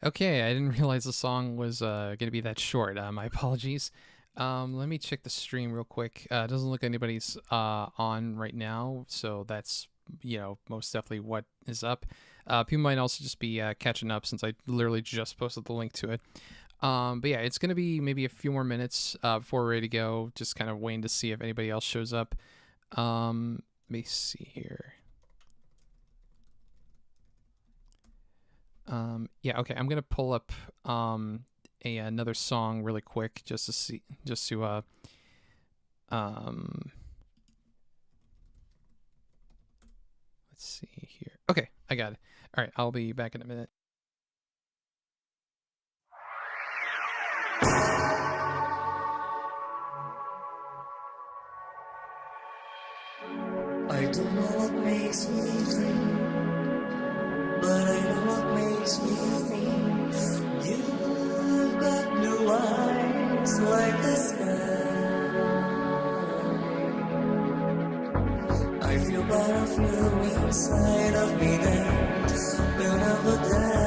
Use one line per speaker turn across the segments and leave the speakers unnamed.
Okay, I didn't realize the song was going to be that short. My apologies. Let me check the stream real quick. It doesn't look like anybody's on right now, so that's most definitely what is up. People might also just be catching up since I literally just posted the link to it. But yeah, it's going to be maybe a few more minutes before we're ready to go. Just kind of waiting to see if anybody else shows up. Let me see here. Yeah, okay. I'm gonna pull up another song really quick just to see, let's see here. Okay, I got it. All right, I'll be back in a minute.
I don't know what makes me dream, but I know what makes me think. You've got blue eyes like the sky. I feel part of you inside of me that will never die.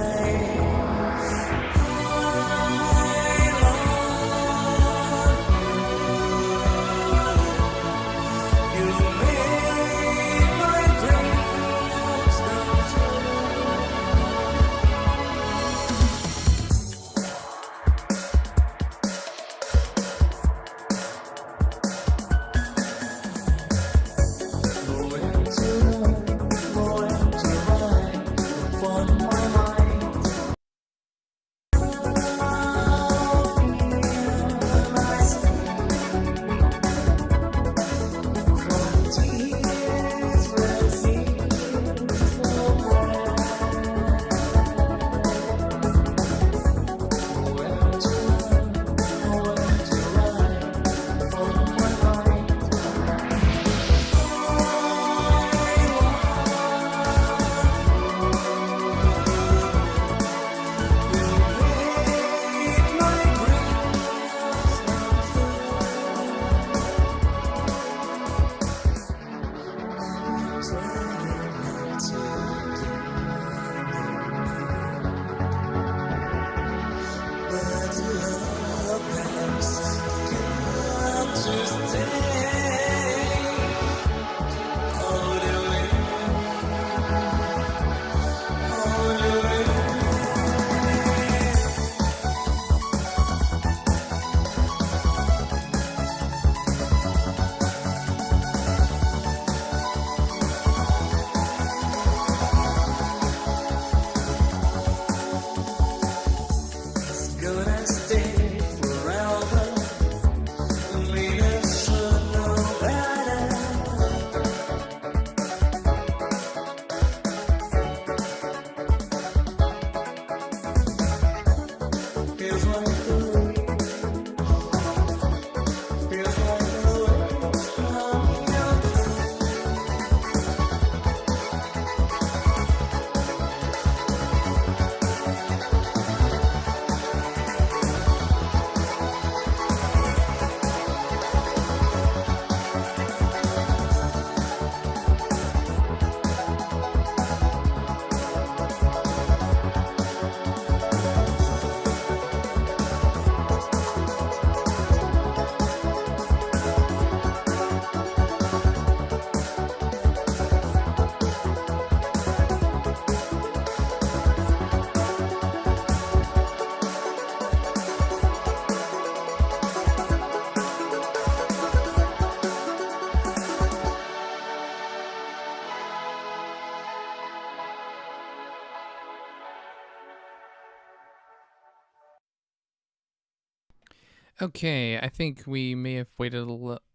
Okay, I think we may have waited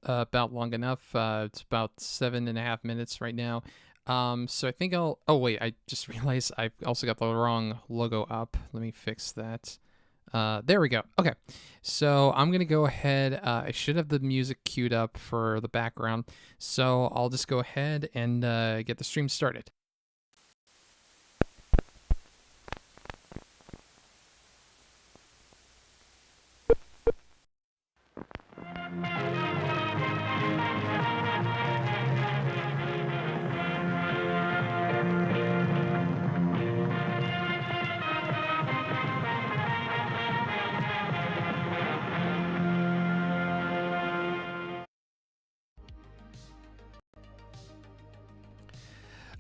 about long enough. It's about 7.5 minutes right now. So I think I'll. Oh wait, I just realized I also got the wrong logo up. Let me fix that. There we go. Okay, so I'm gonna go ahead. I should have the music queued up for the background, so I'll just go ahead and get the stream started.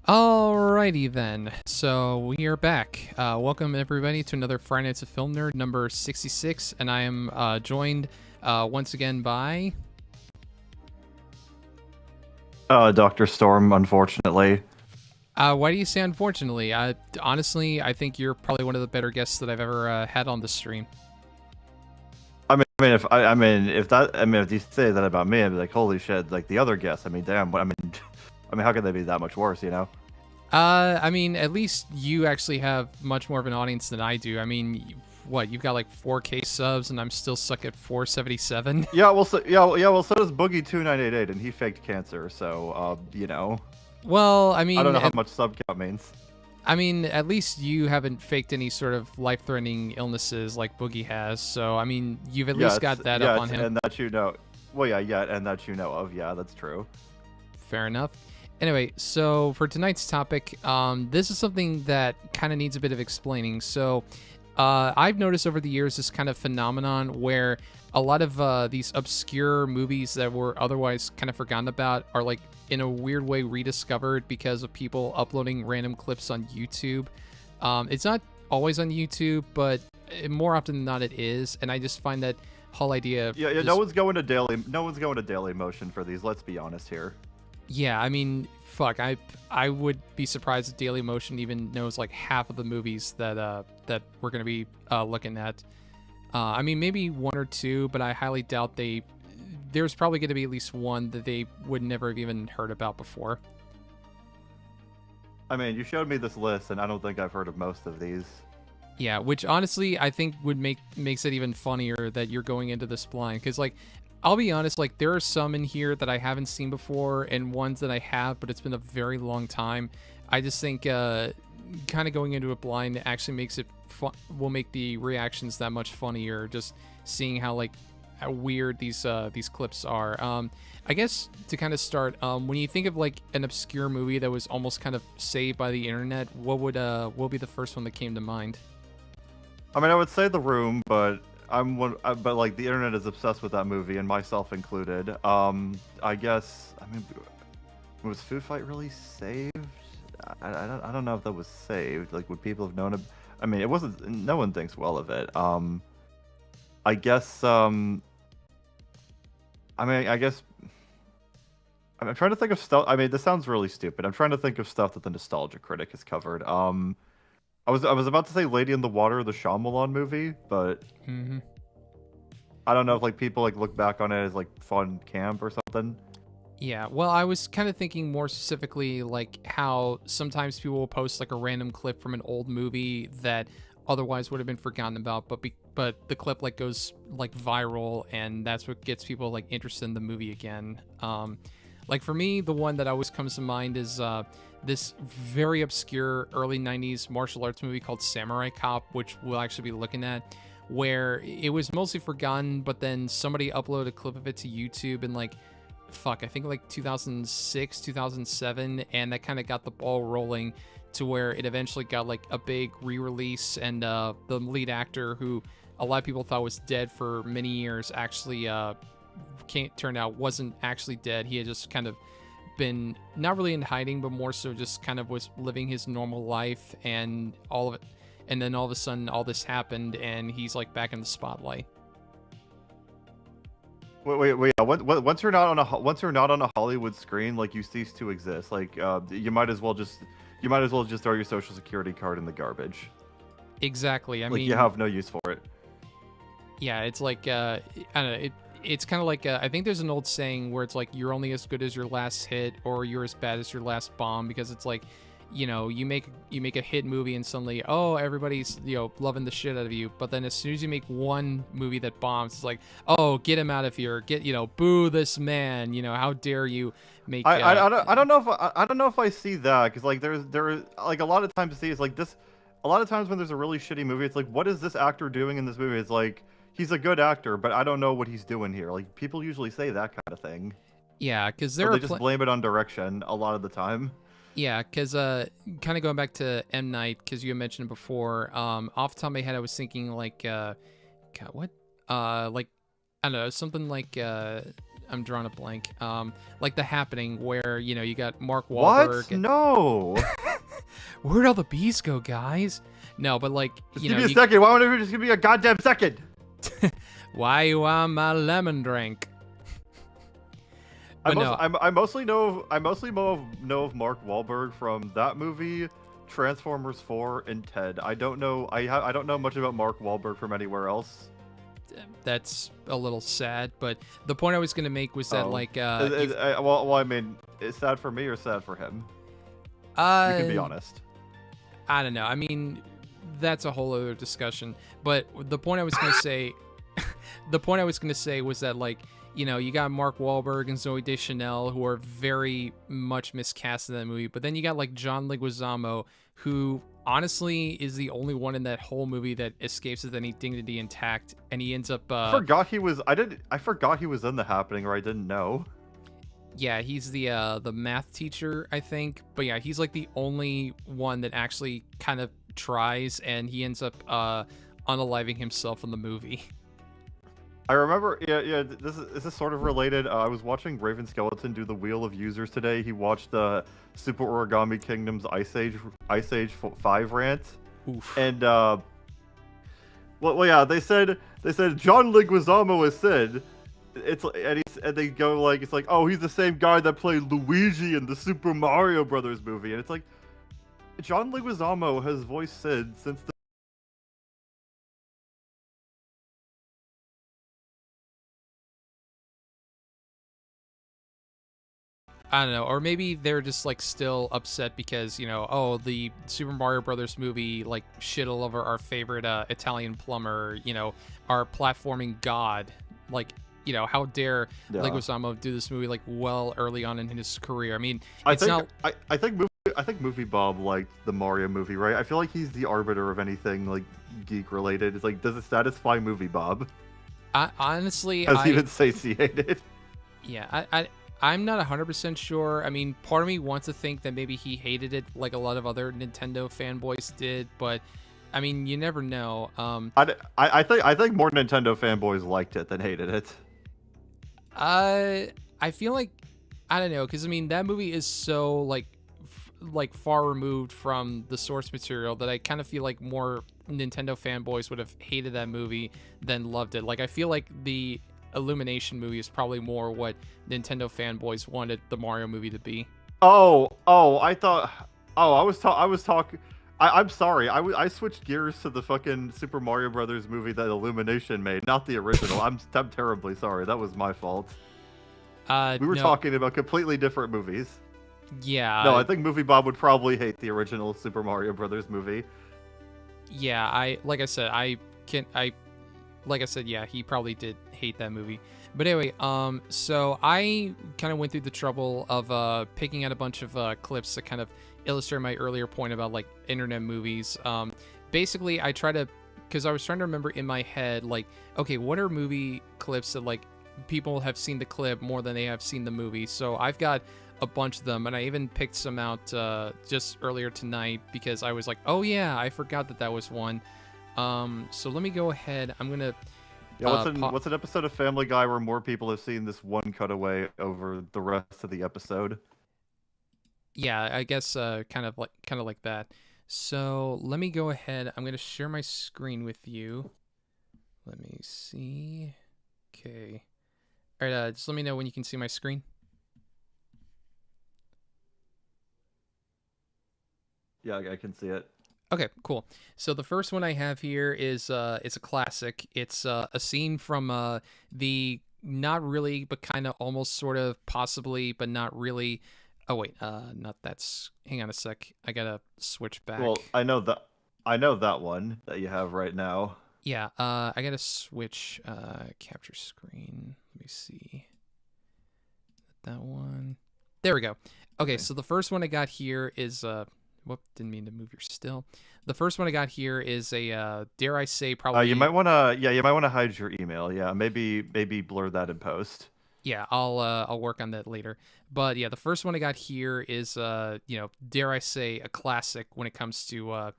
Alrighty then. So we are back. Welcome everybody to another Friday Nights of Film Nerd number 66, and I am joined once again by.
Dr. Storm, unfortunately.
Why do you say unfortunately? Honestly, I think you're probably one of the better guests that I've ever had on the stream.
If you say that about me, I'd be like, holy shit, like the other guests. I mean, damn. How could they be that much worse? You know?
At least you actually have much more of an audience than I do. I mean, you've got like 4K subs, and I'm still stuck at 477.
Yeah. Well, so does Boogie2988, and he faked cancer. So, you know.
Well, I mean,
I don't know how much sub count means.
I mean, at least you haven't faked any sort of life-threatening illnesses like Boogie has. So, I mean, you've at least got that up on him.
And that you know. Well, yeah, and that you know of. Yeah, that's true.
Fair enough. Anyway, so for tonight's topic, this is something that kind of needs a bit of explaining. So, I've noticed over the years this kind of phenomenon where a lot of these obscure movies that were otherwise kind of forgotten about are like in a weird way rediscovered because of people uploading random clips on YouTube. It's not always on YouTube, but more often than not it is, and I just find that whole idea.
Yeah.
Just,
no one's going to Daily Motion for these. Let's be honest here.
Yeah, I mean, fuck, I would be surprised if Daily Motion even knows like half of the movies that we're gonna be looking at. I mean, maybe one or two, but I highly doubt there's probably going to be at least one that they would never have even heard about before.
I mean, you showed me this list, and I don't think I've heard of most of these.
Yeah, which honestly I think would makes it even funnier that you're going into this blind, because like, I'll be honest, like there are some in here that I haven't seen before, and ones that I have, but it's been a very long time. I just think kind of going into it blind actually makes it will make the reactions that much funnier, just seeing how weird these clips are. I guess to kind of start, when you think of like an obscure movie that was almost kind of saved by the internet, what would be the first one that came to mind?
I mean, I would say The Room, but but like the internet is obsessed with that movie, and myself included. I guess, I mean, was Food Fight really saved? I don't know if that was saved. Like, would people have known it? I mean, it wasn't. No one thinks well of it. I guess. I'm trying to think of stuff. I mean, this sounds really stupid. I'm trying to think of stuff that the Nostalgia Critic has covered. I was about to say Lady in the Water, the Shyamalan movie, but I don't know if like people like look back on it as like fun camp or something.
Yeah, well, I was kind of thinking more specifically like how sometimes people will post like a random clip from an old movie that otherwise would have been forgotten about, but the clip like goes like viral, and that's what gets people like interested in the movie again. Like for me, the one that always comes to mind is this very obscure early 90s martial arts movie called Samurai Cop, which we'll actually be looking at, where it was mostly forgotten, but then somebody uploaded a clip of it to YouTube in like, I think like 2006, 2007, and that kind of got the ball rolling to where it eventually got like a big re-release, and the lead actor, who a lot of people thought was dead for many years, actually turned out wasn't actually dead. He had just kind of been not really in hiding, but more so just kind of was living his normal life, and then all of a sudden all this happened, and he's like back in the spotlight.
Wait. Once you're not on a Hollywood screen, like you cease to exist. Like you might as well just throw your social security card in the garbage.
Exactly. I
mean, you have no use for it.
Yeah, it's like I don't know. It's kind of like I think there's an old saying where it's like you're only as good as your last hit, or you're as bad as your last bomb, because it's like, you know, you make a hit movie and suddenly, oh, everybody's, you know, loving the shit out of you, but then as soon as you make one movie that bombs, it's like, oh, get him out of here, boo this man, you know, how dare you make.
I don't know if I see that, because like there is like a lot of times it's like this. A lot of times when there's a really shitty movie, it's like, what is this actor doing in this movie? It's like, he's a good actor, but I don't know what he's doing here. Like, people usually say that kind of thing.
Yeah, because
they just blame it on direction a lot of the time.
Yeah, because kind of going back to M. Night, because you had mentioned it before, off the top of my head, I was thinking like, God, what? Like, I don't know, something like, I'm drawing a blank. Like The Happening, where you got Mark Wahlberg.
What? No.
Where'd all the bees go, guys? No, but like
Just give me a second. Why don't you just give me a goddamn second?
Why you want my lemon drink? But
I mostly know of Mark Wahlberg from that movie, Transformers 4, and Ted. I don't know. I don't know much about Mark Wahlberg from anywhere else.
That's a little sad, but the point I was gonna make was that
well, I mean, it's sad for me or sad for him. You can be honest.
I don't know. I mean, that's a whole other discussion. But the point I was gonna say, was that you got Mark Wahlberg and Zooey Deschanel, who are very much miscast in that movie. But then you got like John Leguizamo, who honestly is the only one in that whole movie that escapes with any dignity intact, and he ends up.
I forgot he was in The Happening, or I didn't know.
Yeah, he's the math teacher, I think. But yeah, he's like the only one that actually kind of tries, and he ends up unaliving himself in the movie.
I remember, yeah. This is sort of related. I was watching Raven Skeleton do the Wheel of Users today. He watched Super Origami Kingdom's Ice Age 5 rant.
Oof.
And well, yeah, they said John Leguizamo is Sid. And they go like, it's like, oh, he's the same guy that played Luigi in the Super Mario Brothers movie, and it's like, John Leguizamo has voiced Sid since the
I don't know, or maybe they're just like still upset because the Super Mario Brothers movie like shit all over our favorite Italian plumber, our platforming god. Like, how dare Leguizamo do this movie like well early on in his career? I mean, I
think Movie Bob liked the Mario movie, right? I feel like he's the arbiter of anything like geek related. It's like, does it satisfy Movie Bob?
Honestly,
has he been satiated?
Yeah, I'm not 100% sure. I mean, part of me wants to think that maybe he hated it like a lot of other Nintendo fanboys did, but I mean, you never know.
I think more Nintendo fanboys liked it than hated it.
I feel like, I don't know, because I mean, that movie is so like far removed from the source material that I kind of feel like more Nintendo fanboys would have hated that movie than loved it. Like, I feel like the Illumination movie is probably more what Nintendo fanboys wanted the Mario movie to be.
I was talking. I'm sorry. I switched gears to the fucking Super Mario Brothers movie that Illumination made, not the original. I'm terribly sorry. That was my fault. We were talking about completely different movies.
Yeah.
No, I think Movie Bob would probably hate the original Super Mario Brothers movie.
Yeah, yeah, he probably did hate that movie. But anyway, so I kind of went through the trouble of picking out a bunch of clips that kind of illustrate my earlier point about like internet movies. Basically, because I was trying to remember in my head, like, okay, what are movie clips that like people have seen the clip more than they have seen the movie? So I've got a bunch of them, and I even picked some out just earlier tonight because I was like, oh yeah, I forgot that was one. So let me go ahead. I'm gonna.
Yeah, what's an episode of Family Guy where more people have seen this one cutaway over the rest of the episode?
Yeah, I guess kind of like that. So let me go ahead. I'm gonna share my screen with you. Let me see. Okay. All right. Just let me know when you can see my screen.
Yeah, I can see it.
Okay, cool. So the first one I have here is it's a classic. It's a scene from the not really, but kind of almost sort of possibly, but not really. Oh wait, not that's. Hang on a sec. I gotta switch back.
Well, I know that one that you have right now.
Yeah. I gotta switch capture screen. Let me see. That one. There we go. Okay, so the first one I got here is whoop, didn't mean to move your still. The first one I got here is a dare I say probably.
You might wanna hide your email. Yeah, maybe blur that in post.
Yeah, I'll work on that later. But yeah, the first one I got here is dare I say a classic when it comes to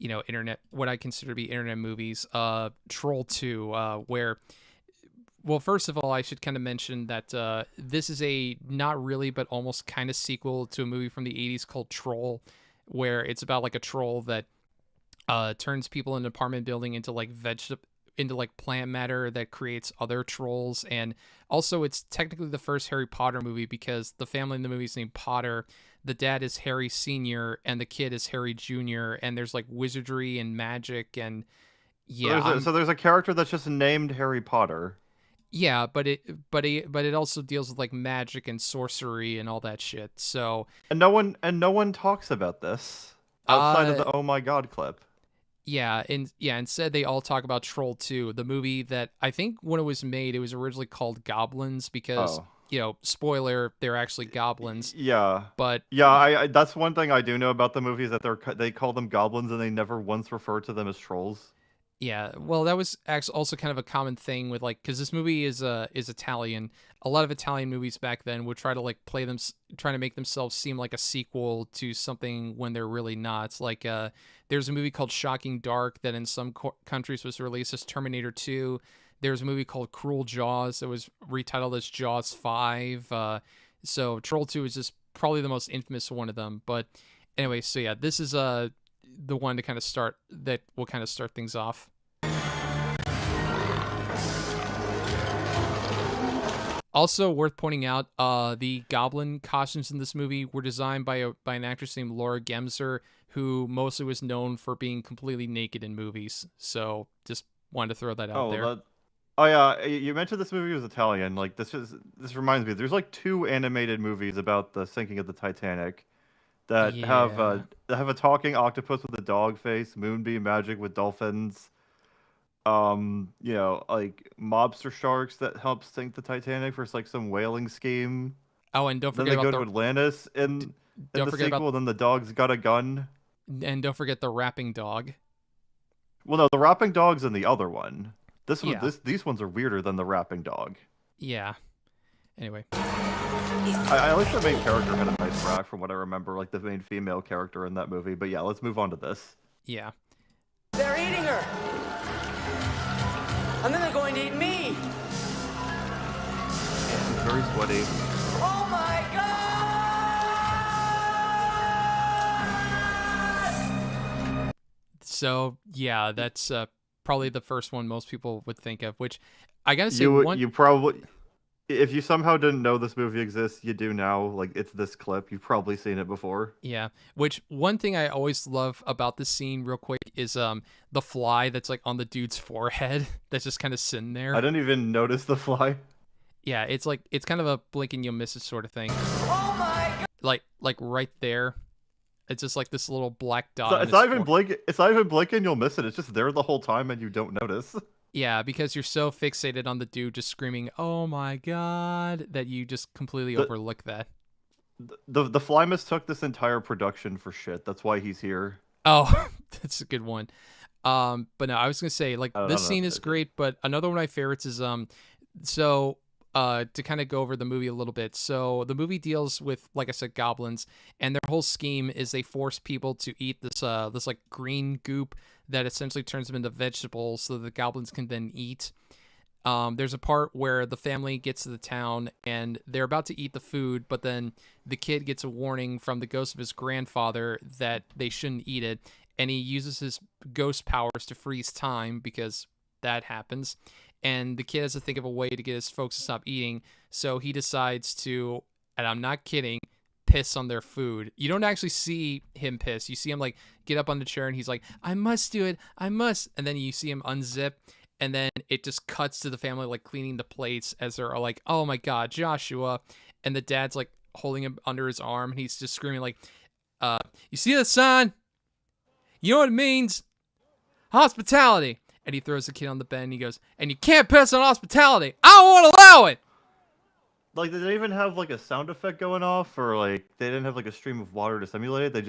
internet, what I consider to be internet movies. Troll 2, where Well, first of all, I should kind of mention that this is a not really, but almost kind of sequel to a movie from the 80s called Troll, where it's about like a troll that turns people in an apartment building into like into like plant matter that creates other trolls. And also, it's technically the first Harry Potter movie because the family in the movie is named Potter. The dad is Harry Senior, and the kid is Harry Junior. And there's like wizardry and magic, and yeah,
So there's a character that's just named Harry Potter.
yeah, but it also deals with like magic and sorcery and all that shit. So
And no one talks about this outside of
uh
the "Oh my God" clip.
instead they all talk about Troll 2, the movie that I think when it was made, it was originally called Goblins because,
Oh.
spoiler, they're actually goblins.
Yeah.
But
Yeah, I that's one thing I do know about the movie is that they call them goblins and they never once refer to them as trolls.
yeah, well, that was actually also kind of a common thing with like because this movie is Italian. A lot of Italian movies back then would try to like trying to make themselves seem like a sequel to something when they're really not. Like there's a movie called Shocking Dark that in some countries was released as Terminator 2. There's a movie called Cruel Jaws that was retitled as Jaws 5. So Troll 2 is just probably the most infamous one of them. But anyway, so yeah, this is the one to kind of start that will kind of start things off. Also worth pointing out, the goblin costumes in this movie were designed by an actress named Laura Gemser, who mostly was known for being completely naked in movies. So just wanted to throw that out there.
Oh yeah, you mentioned this movie was Italian. Like this reminds me. There's like two animated movies about the sinking of the Titanic that
Yeah.
have a talking octopus with a dog face, moonbeam magic with dolphins. Like mobster sharks that help sink the Titanic for like some whaling scheme.
Oh, and don't
Then
forget
they go
about
to Atlantis in
don't
the
forget about
sequel. Then the dog's got a gun.
and don't forget the rapping dog.
Well, no, the rapping dog's in the other one.
Yeah.
These ones are weirder than the rapping dog.
Yeah. Anyway.
I at least the main character had a nice rap from what I remember, like the main female character in that movie. But yeah, let's move on to this.
Yeah.
They're eating her! And then they're going to eat me!
It's very sweaty.
Oh my god!
So yeah, that's probably the first one most people would think of. Which I gotta say,
You probably, if you somehow didn't know this movie exists, you do now. Like it's this clip. You've probably seen it before.
yeah. Which one thing I always love about this scene, real quick, is the fly that's like on the dude's forehead that's just kind of sitting there.
I didn't even notice the fly.
Yeah, it's kind of a blink and you'll miss it sort of thing.
Oh my god!
Like right there. It's just like this little black dot.
So
on
it's
his
not even blink. It's not even blinking. You'll miss it. It's just there the whole time, and you don't notice.
Yeah, because you're so fixated on the dude just screaming, "Oh my god," that you just completely overlook that.
The fly mistook this entire production for shit. That's why he's here.
Oh, that's a good one. But no, I was gonna say like
I
this
don't
scene
know.
is great, but another one of my favorites is so to kind of go over the movie a little bit. So the movie deals with, like I said, goblins, and their whole scheme is they force people to eat this like green goop that essentially turns them into vegetables, so the goblins can then eat. There's a part where the family gets to the town and they're about to eat the food, but then the kid gets a warning from the ghost of his grandfather that they shouldn't eat it, and he uses his ghost powers to freeze time because that happens. And the kid has to think of a way to get his folks to stop eating, so he decides to, and I'm not kidding, piss on their food. You don't actually see him piss. You see him like get up on the chair and he's like, "I must do it, I must," and then you see him unzip. And then it just cuts to the family like cleaning the plates as they're like, "Oh my god, Joshua!" And the dad's like holding him under his arm, and he's just screaming like, "You see the sign? You know what it means? Hospitality!" And he throws the kid on the bed, and he goes, "And you can't piss on hospitality. I don't want to allow it."
Like, did they even have like a sound effect going off, or like they didn't have like a stream of water to simulate it? They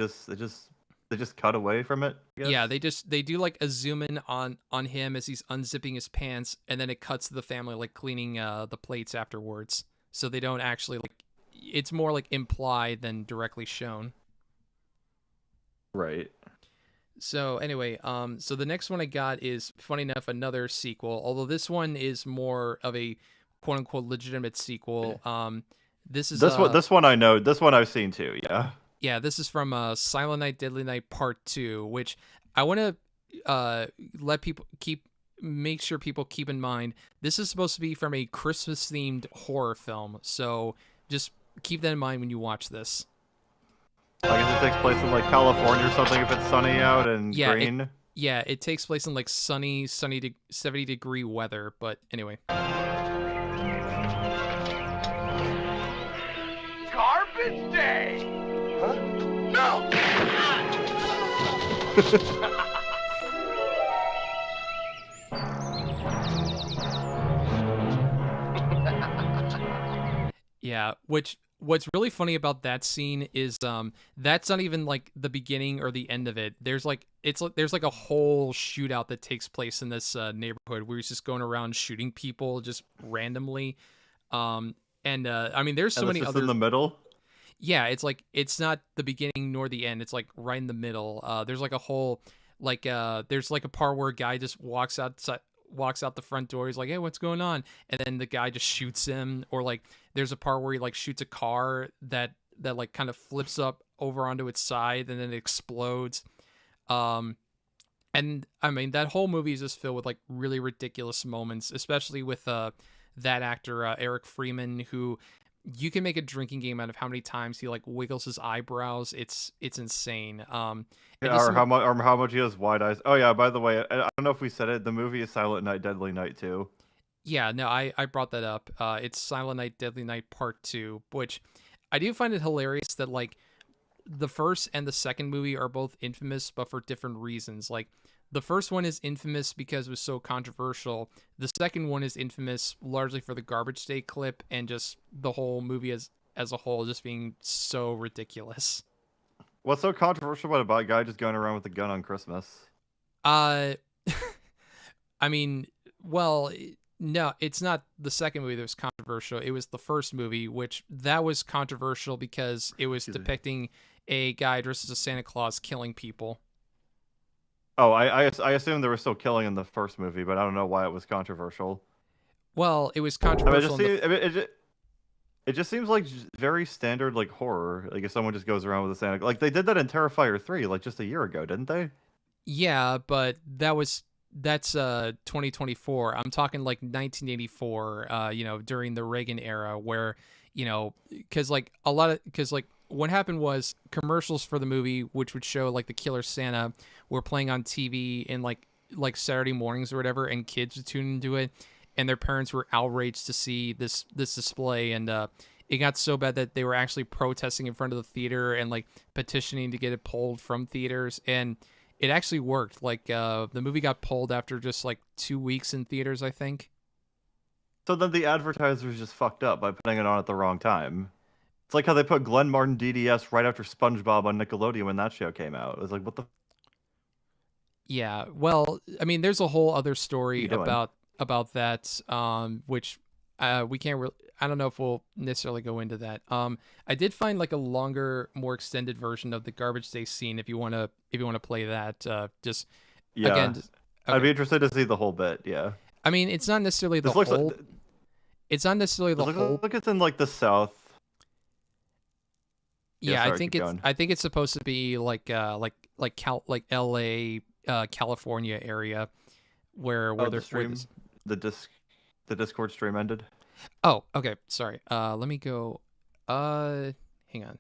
just cut away from it. I guess?
Yeah, they do like a zoom in on him as he's unzipping his pants, and then it cuts to the family like cleaning the plates afterwards. So they don't actually like, it's more like implied than directly shown.
Right.
So anyway, so the next one I got is funny enough another sequel, although this one is more of a quote unquote legitimate sequel. This is
This one I know. This one I've seen too. Yeah.
yeah, this is from Silent Night Deadly Night Part 2, which I want to let people make sure people keep in mind. This is supposed to be from a Christmas themed horror film, so just keep that in mind when you watch this.
I guess it takes place in like California or something if it's sunny out and
Yeah,
green.
it takes place in like sunny 70-degree weather, but anyway.
Garbage day! Huh? No!
Yeah, what's really funny about that scene is that's not even like the beginning or the end of it. There's like a whole shootout that takes place in this neighborhood where he's just going around shooting people just randomly. I mean there's so many other
in the middle.
Yeah, it's like it's not the beginning nor the end. It's like right in the middle. There's like a whole there's like a part where a guy just walks out the front door. He's like, "Hey, what's going on?" And then the guy just shoots him. Or like there's a part where he like shoots a car that like kind of flips up over onto its side and then it explodes. And I mean that whole movie is just filled with like really ridiculous moments, especially with that actor Eric Freeman, who you can make a drinking game out of how many times he like wiggles his eyebrows. It's insane.
Yeah, or how much he has wide eyes. Oh yeah, by the way, I don't know if we said it. The movie is Silent Night, Deadly Night too.
Yeah, no, I brought that up. It's Silent Night, Deadly Night Part 2, which I do find it hilarious that like the first and the second movie are both infamous, but for different reasons. Like the first one is infamous because it was so controversial. The second one is infamous largely for the garbage day clip and just the whole movie as a whole just being so ridiculous.
What's so controversial about a guy just going around with a gun on Christmas?
I mean, well, no, it's not the second movie that was controversial. It was the first movie, which that was controversial because it was depicting a guy dressed as a Santa Claus killing people.
Oh, I assume there was still killing in the first movie, but I don't know why it was controversial.
Well, it was controversial.
It just seems like very standard like horror. Like if someone just goes around with a Santa, like they did that in Terrifier 3 like just a year ago, didn't they?
Yeah, but that's 2024. I'm talking like 1984. During the Reagan era, where because like what happened was commercials for the movie, which would show like the Killer Santa, were playing on TV in like Saturday mornings or whatever, and kids would tune into it, and their parents were outraged to see this display, and it got so bad that they were actually protesting in front of the theater and like petitioning to get it pulled from theaters, and it actually worked. Like the movie got pulled after just like 2 weeks in theaters, I think.
So then the advertisers just fucked up by putting it on at the wrong time. It's like how they put Glenn Martin DDS right after SpongeBob on Nickelodeon when that show came out. It was like, what the?
Yeah, well, I mean, there's a whole other story
What are you
about that, which we can't. I don't know if we'll necessarily go into that. I did find like a longer, more extended version of the Garbage Day scene. If you wanna play that, just
Yeah,
again,
okay.
okay.
I'd be interested to see the whole bit. Yeah,
I mean, it's not necessarily the whole. It's not necessarily the whole.
Look, it's in like the South.
Yeah,
sorry,
I think it's supposed to be like LA, California area where
the stream, the Discord stream ended.
Oh, okay. Sorry. Let me go. Hang on.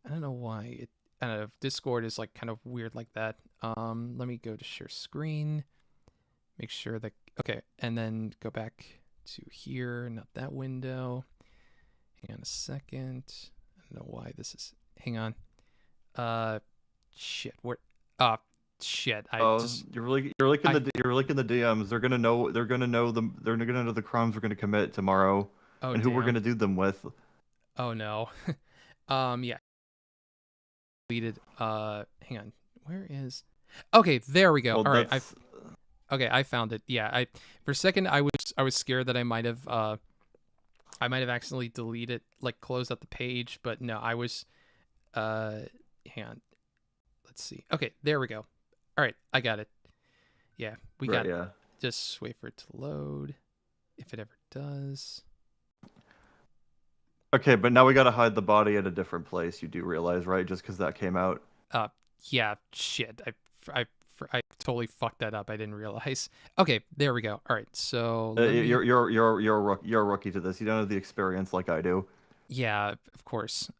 I don't know why I don't know if Discord is like kind of weird like that. Let me go to share screen. Make sure that okay, and then go back to here, not that window. Hang on a second. I don't know why this is. Hang on. Shit. Where? Shit.
You're linking the DMs. They're gonna know. They're gonna know the crimes we're gonna commit tomorrow, and who we're gonna do them with.
Oh no. Yeah. Deleted. Hang on. Where is? Okay, there we go.
Well,
all right. I found it. Yeah. For a second I was scared that I might have accidentally deleted, like closed out the page, but no, I was. Hang on. Let's see. Okay, there we go. All right, I got it. Yeah, we got it.
Yeah.
Just wait for it to load, if it ever does.
Okay, but now we gotta hide the body at a different place. You do realize, right? Just because that came out.
Yeah, shit. I totally fucked that up. I didn't realize. Okay, there we go. All right, so
You're a rookie to this. You don't have the experience like I do.
yeah, of course.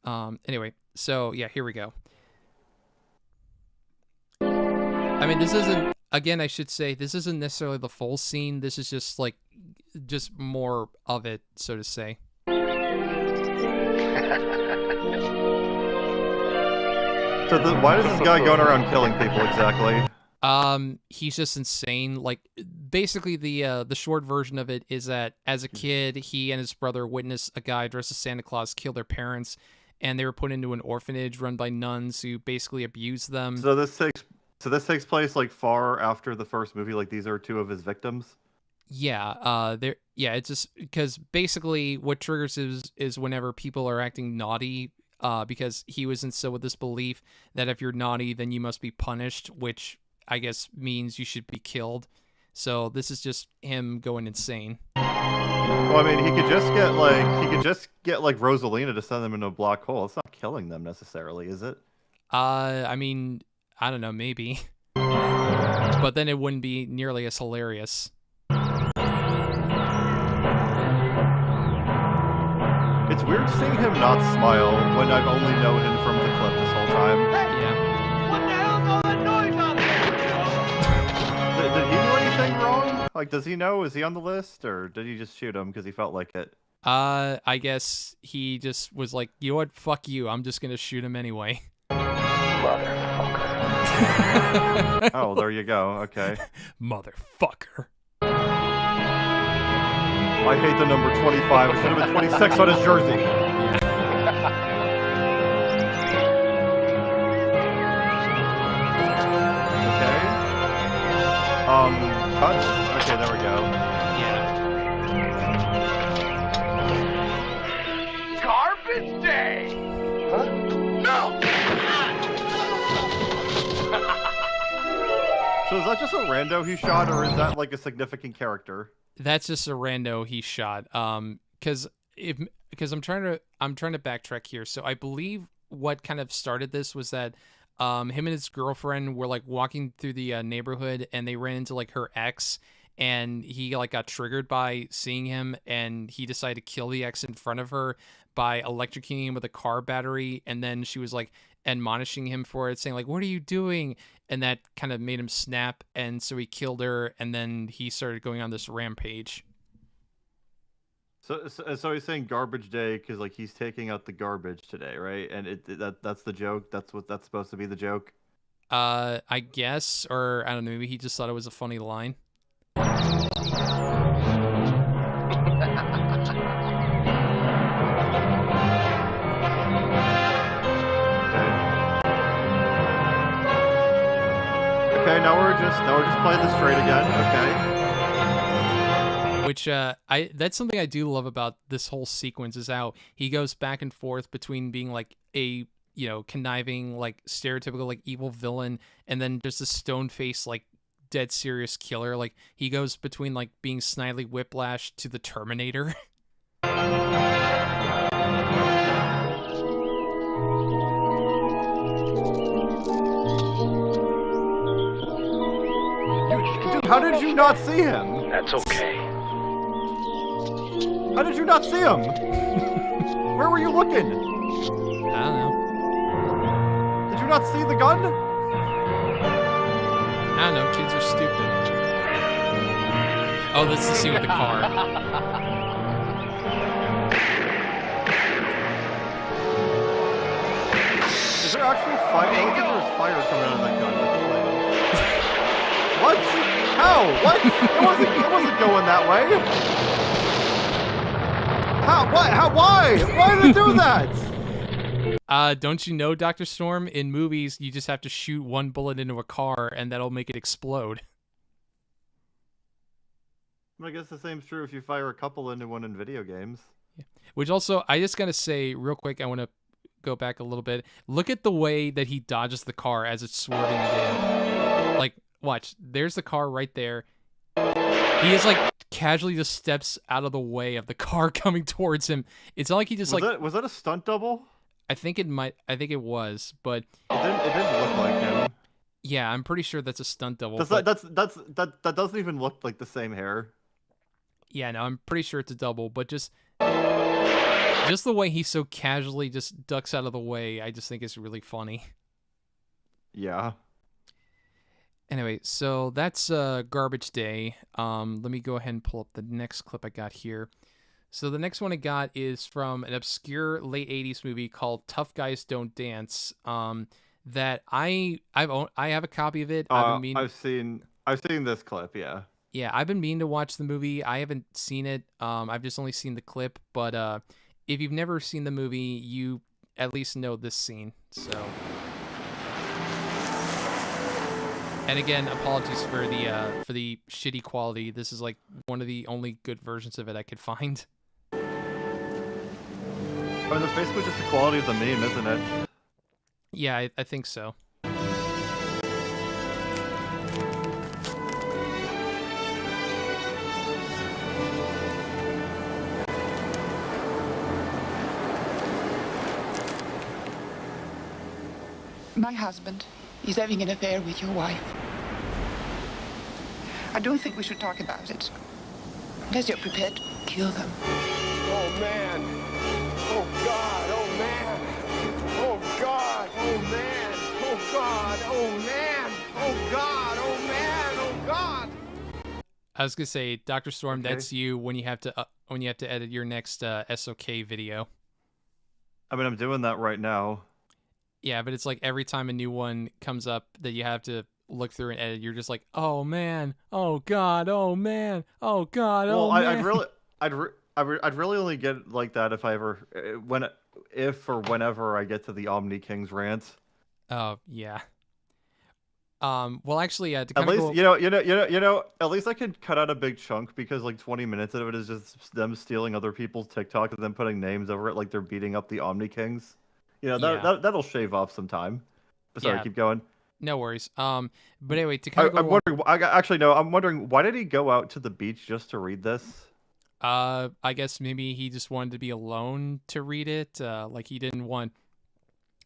Anyway, so yeah, here we go. I mean, this isn't. Again, I should say this isn't necessarily the full scene. This is just like, just more of it, so to say.
So why is this guy going around killing people exactly?
He's just insane. Like, basically, the short version of it is that as a kid, he and his brother witnessed a guy dressed as Santa Claus kill their parents, and they were put into an orphanage run by nuns who basically abused them.
So this takes place like far after the first movie. Like these are two of his victims.
Yeah, it's just because basically what triggers is whenever people are acting naughty, because he was instilled with this belief that if you're naughty, then you must be punished, which I guess means you should be killed. So this is just him going insane.
Well, I mean, he could just get like Rosalina to send them into a black hole. It's not killing them necessarily, is it?
I mean, I don't know, maybe, but then it wouldn't be nearly as hilarious.
It's weird seeing him not smile when I've only known him from the clip this whole time.
Yeah.
What the hell's all that noise out there?
Did he do anything wrong? Like, does he know? Is he on the list, or did he just shoot him because he felt like it?
I guess he just was like, you know what? Fuck you. I'm just gonna shoot him anyway.
Motherfucker.
Oh, there you go. Okay.
Motherfucker.
I hate the number 25. It should have been 26 on his jersey. Okay. Cut. Okay, there we go.
Yeah.
Garbage day. Huh? No.
So is that just a rando he shot, or is that like a significant character?
That's just a rando he shot. Because I'm trying to backtrack here. So I believe what kind of started this was that him and his girlfriend were like walking through the neighborhood, and they ran into like her ex, and he like got triggered by seeing him, and he decided to kill the ex in front of her by electrocuting him with a car battery, and then she was like admonishing him for it, saying like, what are you doing? And that kind of made him snap, and so he killed her, and then he started going on this rampage.
So he's saying garbage day because like he's taking out the garbage today, right? And that's the joke. That's supposed to be the joke.
I guess, or I don't know, maybe he just thought it was a funny line.
Okay, now we're just playing this straight again. Okay.
Which that's something I do love about this whole sequence is how he goes back and forth between being like a, you know, conniving, like stereotypical like evil villain, and then just a stone face like dead serious killer. Like he goes between like being Snidely Whiplash to the Terminator.
Dude, how did you not see him?
That's okay.
How did you not see him? Where were you looking?
I don't know.
Did you not see the gun?
I don't know. Kids are stupid. Oh, that's the scene with the car.
Is there actually fire? I don't think there's fire coming out of that gun. What? How? What? It wasn't going that way. How? What? How? Why? Why did it do that?
Don't you know, Dr. Storm? In movies, you just have to shoot one bullet into a car, and that'll make it explode.
I guess the same's true if you fire a couple into one in video games.
Yeah. Which also, I just gotta say real quick, I want to go back a little bit. Look at the way that he dodges the car as it's swerving again. Like, Watch. There's the car right there. He is like casually just steps out of the way of the car coming towards him. It's not like he just
Was that a stunt double?
I think it was, but
It didn't look like him.
yeah, I'm pretty sure that's a stunt double.
That doesn't even look like the same hair.
Yeah, no, I'm pretty sure it's a double, but just the way he so casually just ducks out of the way, I just think is really funny.
Yeah.
Anyway, so that's Garbage Day. Let me go ahead and pull up the next clip I got here. So the next one I got is from an obscure late 80s movie called Tough Guys Don't Dance. That I have a copy of it.
I've seen this clip, yeah.
Yeah, I've been meaning to watch the movie. I haven't seen it. I've just only seen the clip, but if you've never seen the movie, you at least know this scene. So, and again, apologies for the shitty quality. This is like one of the only good versions of it I could find.
I mean, that's basically just the quality of the meme, isn't it?
Yeah, I think so.
My husband, he's having an affair with your wife. I don't think we should talk about it. Unless you're prepared to kill them.
Oh, man. Oh, God. Oh, man. Oh, God. Oh, man. Oh, God. Oh, man. Oh, God. Oh, man. Oh, God.
I was gonna say, Dr. Storm,
Okay.
that's you when you have to edit your next SOK video.
I mean, I'm doing that right now.
Yeah, but it's like every time a new one comes up that you have to look through and edit, you're just like, oh man, oh god, oh man, oh god,
Well,
oh man.
I'd really only get like that if I ever if or whenever I get to the Omni Kings rant.
Oh yeah. Well, actually, to
At
kind of
least
go,
at least I could cut out a big chunk because like 20 minutes of it is just them stealing other people's TikTok and then putting names over it like they're beating up the Omni Kings.
Yeah.
That'll shave off some time. But sorry,
Yeah.
keep going.
no worries. But anyway, to kind of go.
I'm wondering. Actually, no. I'm wondering why did he go out to the beach just to read this?
I guess maybe he just wanted to be alone to read it. Like he didn't want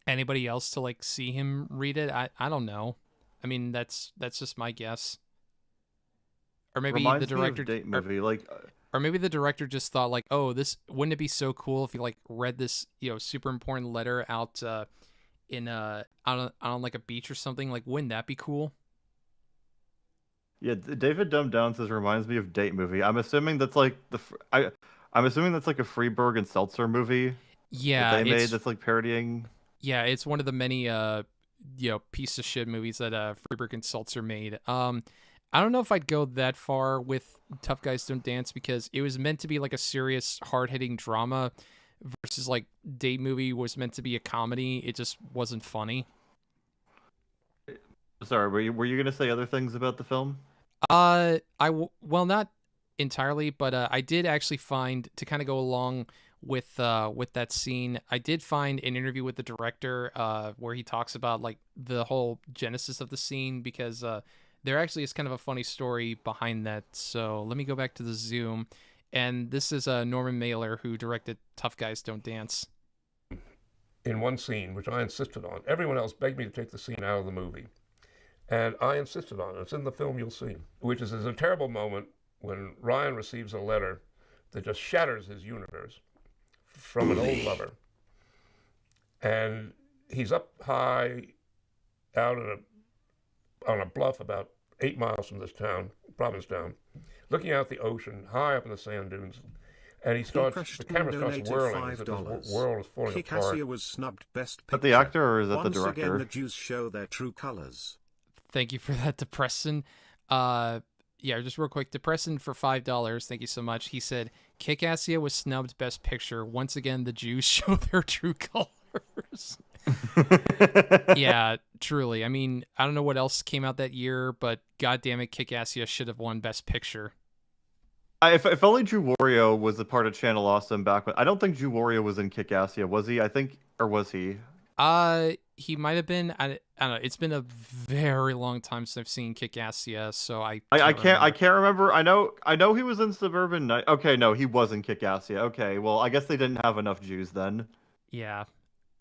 anybody else to like see him read it. I don't know. I mean, that's just my guess. Or maybe
Reminds
the
me of
director
date movie. Like,
or maybe the director just thought like, oh, this wouldn't it be so cool if he like read this, super important letter out in on like a beach or something. Like, wouldn't that be cool?
yeah, David Dumb Down says reminds me of date movie. I'm assuming that's like I'm assuming that's like a Freeberg and Seltzer movie
Yeah,
that they made
it's
that's like parodying.
yeah, it's one of the many piece of shit movies that Freeberg and Seltzer made. I don't know if I'd go that far with Tough Guys Don't Dance because it was meant to be like a serious, hard-hitting drama versus like date movie was meant to be a comedy. It just wasn't funny.
Sorry, were you gonna say other things about the film?
Well, not entirely, but I did actually find to kind of go along with that scene. I did find an interview with the director where he talks about like the whole genesis of the scene because there actually is kind of a funny story behind that. So let me go back to the Zoom, and this is Norman Mailer who directed Tough Guys Don't Dance.
In one scene, which I insisted on, everyone else begged me to take the scene out of the movie. And I insisted on it. It's in the film you'll see, which is a terrible moment when Ryan receives a letter that just shatters his universe from an old lover. And he's up high out on a bluff about 8 miles from this town, Provincetown, looking out the ocean, high up in the sand dunes. And the camera starts whirling as if the world is falling apart.
Kikassia was snubbed Best Picture.
Is that the actor or is that the
Once
director?
again, the Jews show their true colors.
Thank you for that, Depression. Yeah, just real quick, Depression for $5. Thank you so much. He said, Kikassia was snubbed Best Picture. Once again, the Jews show their true colors. Yeah, truly. I mean, I don't know what else came out that year, but goddamn it, Kikassia should have won Best Picture.
If only Drew Wario was a part of Channel Awesome back when I don't think Drew Wario was in Kikassia, was he? I think, or was he?
he might have been. I don't know. It's been a very long time since I've seen Kick-Ass, so I
I
remember.
can't remember. I know he was in Suburban Night. Okay, no, he was in Kick-Ass. Yeah. Okay, well, I guess they didn't have enough Jews then.
Yeah.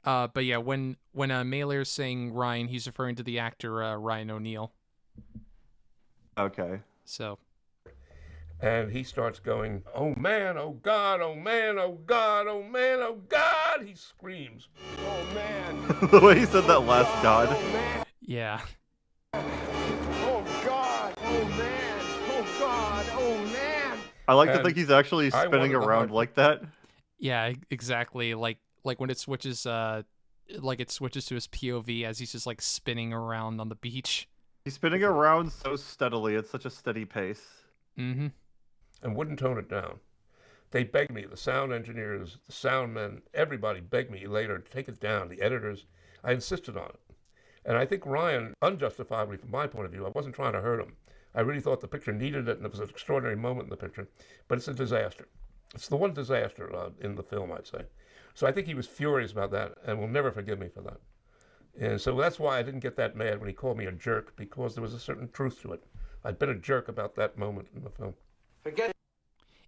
But yeah, when Mailer's saying Ryan, he's referring to the actor Ryan O'Neal.
Okay.
So.
And he starts going, "Oh man, oh God, oh man, oh God, oh man, oh God!" He screams.
Oh man.
The way he said that last God.
Oh man.
Yeah.
Oh God. Oh man. Oh God. Oh man.
I like to
And
think he's actually
I
spinning
wanted to
around
hide-
like that.
Yeah, exactly. Like when it switches to his POV as he's just like spinning around on the beach.
He's spinning around so steadily. It's such a steady pace.
Mm-hmm.
and wouldn't tone it down. They begged me, the sound engineers, the sound men, everybody begged me later to take it down, the editors. I insisted on it. And I think Ryan, unjustifiably from my point of view, I wasn't trying to hurt him. I really thought the picture needed it, and it was an extraordinary moment in the picture. But it's a disaster. It's the one disaster in the film, I'd say. So I think he was furious about that and will never forgive me for that. And so that's why I didn't get that mad when he called me a jerk, because there was a certain truth to it. I'd been a jerk about that moment in the film.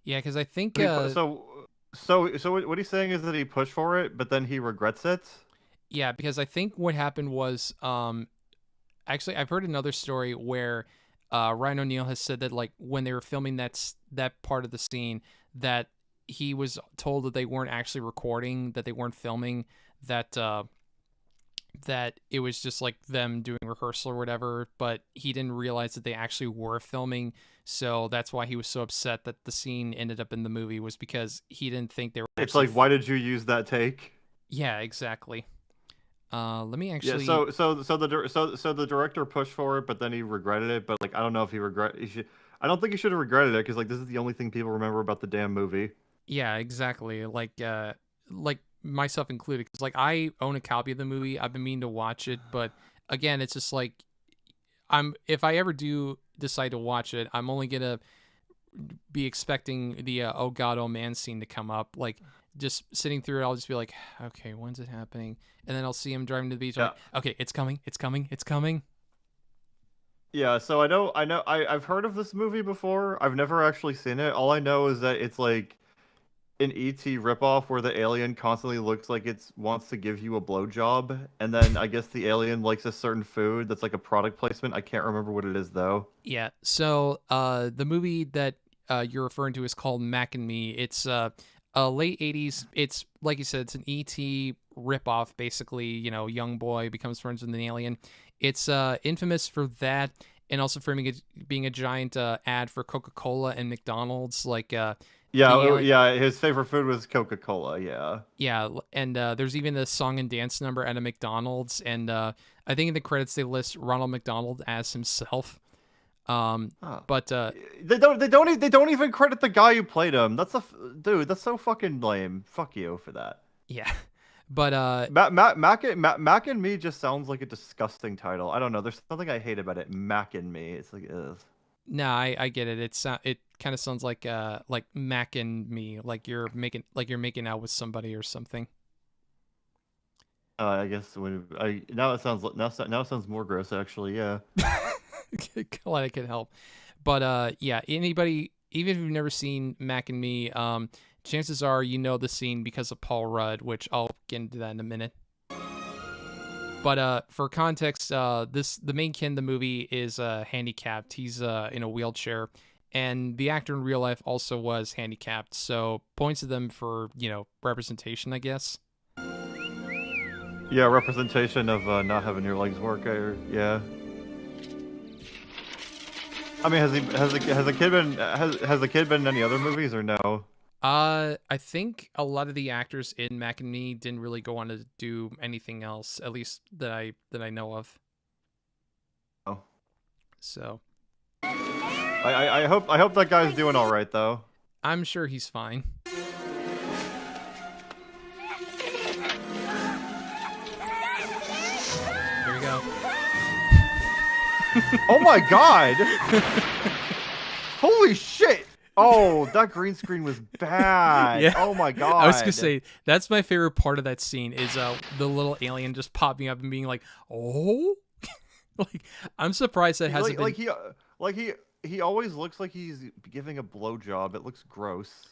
Yeah, because I think
So what he's saying is that he pushed for it, but then he regrets it.
yeah, because I think what happened was actually I've heard another story where Ryan O'Neal has said that like when they were filming that part of the scene that he was told that they weren't actually recording, that they weren't filming, that that it was just like them doing rehearsal or whatever, but he didn't realize that they actually were filming. So that's why he was so upset that the scene ended up in the movie, was because he didn't think they were
It's
actually
like, why did you use that take?
Yeah, exactly. Let me
Yeah.
actually.
So the director pushed for it, but then he regretted it. But like, I don't know if he should. I don't think he should have regretted it, because like this is the only thing people remember about the damn movie.
Yeah, exactly. Like myself included, because like I own a copy of the movie. I've been meaning to watch it, but again, it's just like if I ever do decide to watch it, I'm only gonna be expecting the oh God, oh man scene to come up. Like just sitting through it, I'll just be like, okay, when's it happening? And then I'll see him driving to the beach.
Yeah.
Like, okay, it's coming, it's coming, it's coming.
Yeah, so I've heard of this movie before. I've never actually seen it. All I know is that it's like an E.T. ripoff where the alien constantly looks like it wants to give you a blowjob, and then I guess the alien likes a certain food that's like a product placement. I can't remember what it is though.
Yeah. So the movie that you're referring to is called Mac and Me. It's a late 80s. It's like you said, it's an E.T. ripoff, basically. You know, young boy becomes friends with an alien. It's infamous for that, and also for being a giant ad for Coca-Cola and McDonald's. Like
Yeah, his favorite food was Coca-Cola, yeah.
Yeah, and there's even a song and dance number at a McDonald's, and I think in the credits they list Ronald McDonald as himself. But
They don't even credit the guy who played him. Dude, that's so fucking lame. Fuck you for that.
yeah, but
Mac and Me just sounds like a disgusting title. I don't know. There's something I hate about it. Mac and Me. It's like, ugh.
no, I get it. It kind of sounds like Mac and Me, like you're making out with somebody or something.
I guess now it sounds more gross actually. Yeah.
Glad I could help. But yeah, anybody, even if you've never seen Mac and Me, chances are you know the scene because of Paul Rudd, which I'll get into that in a minute. But for context, the main kid in the movie is handicapped. He's in a wheelchair, and the actor in real life also was handicapped. So points to them for representation, I guess.
Yeah, representation of not having your legs work. Yeah. I mean, has the kid been in any other movies or no?
I think a lot of the actors in Mac and Me didn't really go on to do anything else, at least that I know of.
Oh.
So.
I hope that guy's doing all right though.
I'm sure he's fine. Here we go.
Oh my god! Holy shit! Oh, that green screen was bad.
Yeah.
Oh my god.
I was gonna say that's my favorite part of that scene is the little alien just popping up and being like, "Oh," like I'm surprised that hasn't
he always looks like he's giving a blowjob. It looks gross.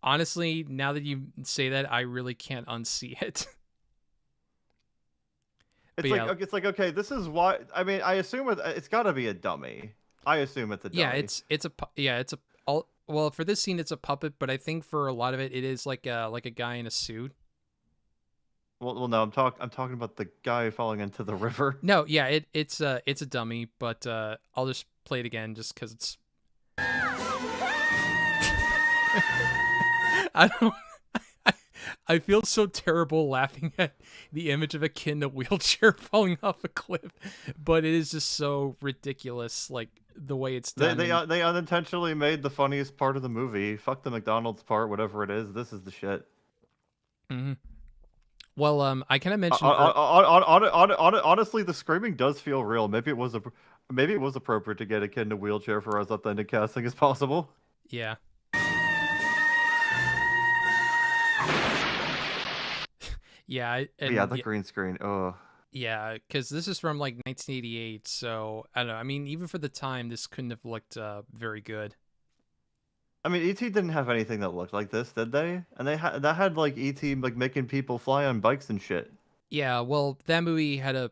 Honestly, now that you say that, I really can't unsee it.
It's
But
like
yeah.
it's like okay, this is why. I mean, I assume it's got to be a dummy. I assume it's a dummy.
Yeah, it's a all well for this scene it's a puppet, but I think for a lot of it is like a guy in a suit.
Well, no, I'm talking about the guy falling into the river.
No, yeah, it's a dummy, but I'll just play it again just because it's. I don't. I feel so terrible laughing at the image of a kid in a wheelchair falling off a cliff, but it is just so ridiculous, like the way it's done.
They unintentionally made the funniest part of the movie. Fuck the McDonald's part, whatever it is. This is the shit.
Mm-hmm. Well, I kind of mentioned.
Honestly, the screaming does feel real. Maybe it was appropriate to get a kid in a wheelchair for as authentic casting as possible.
Yeah. Yeah.
The green screen. Oh.
Yeah, because this is from like 1988, so I don't know. I mean, even for the time, this couldn't have looked very good.
I mean, E.T. didn't have anything that looked like this, did they? And that had like E.T. like making people fly on bikes and shit.
Yeah, well, that movie had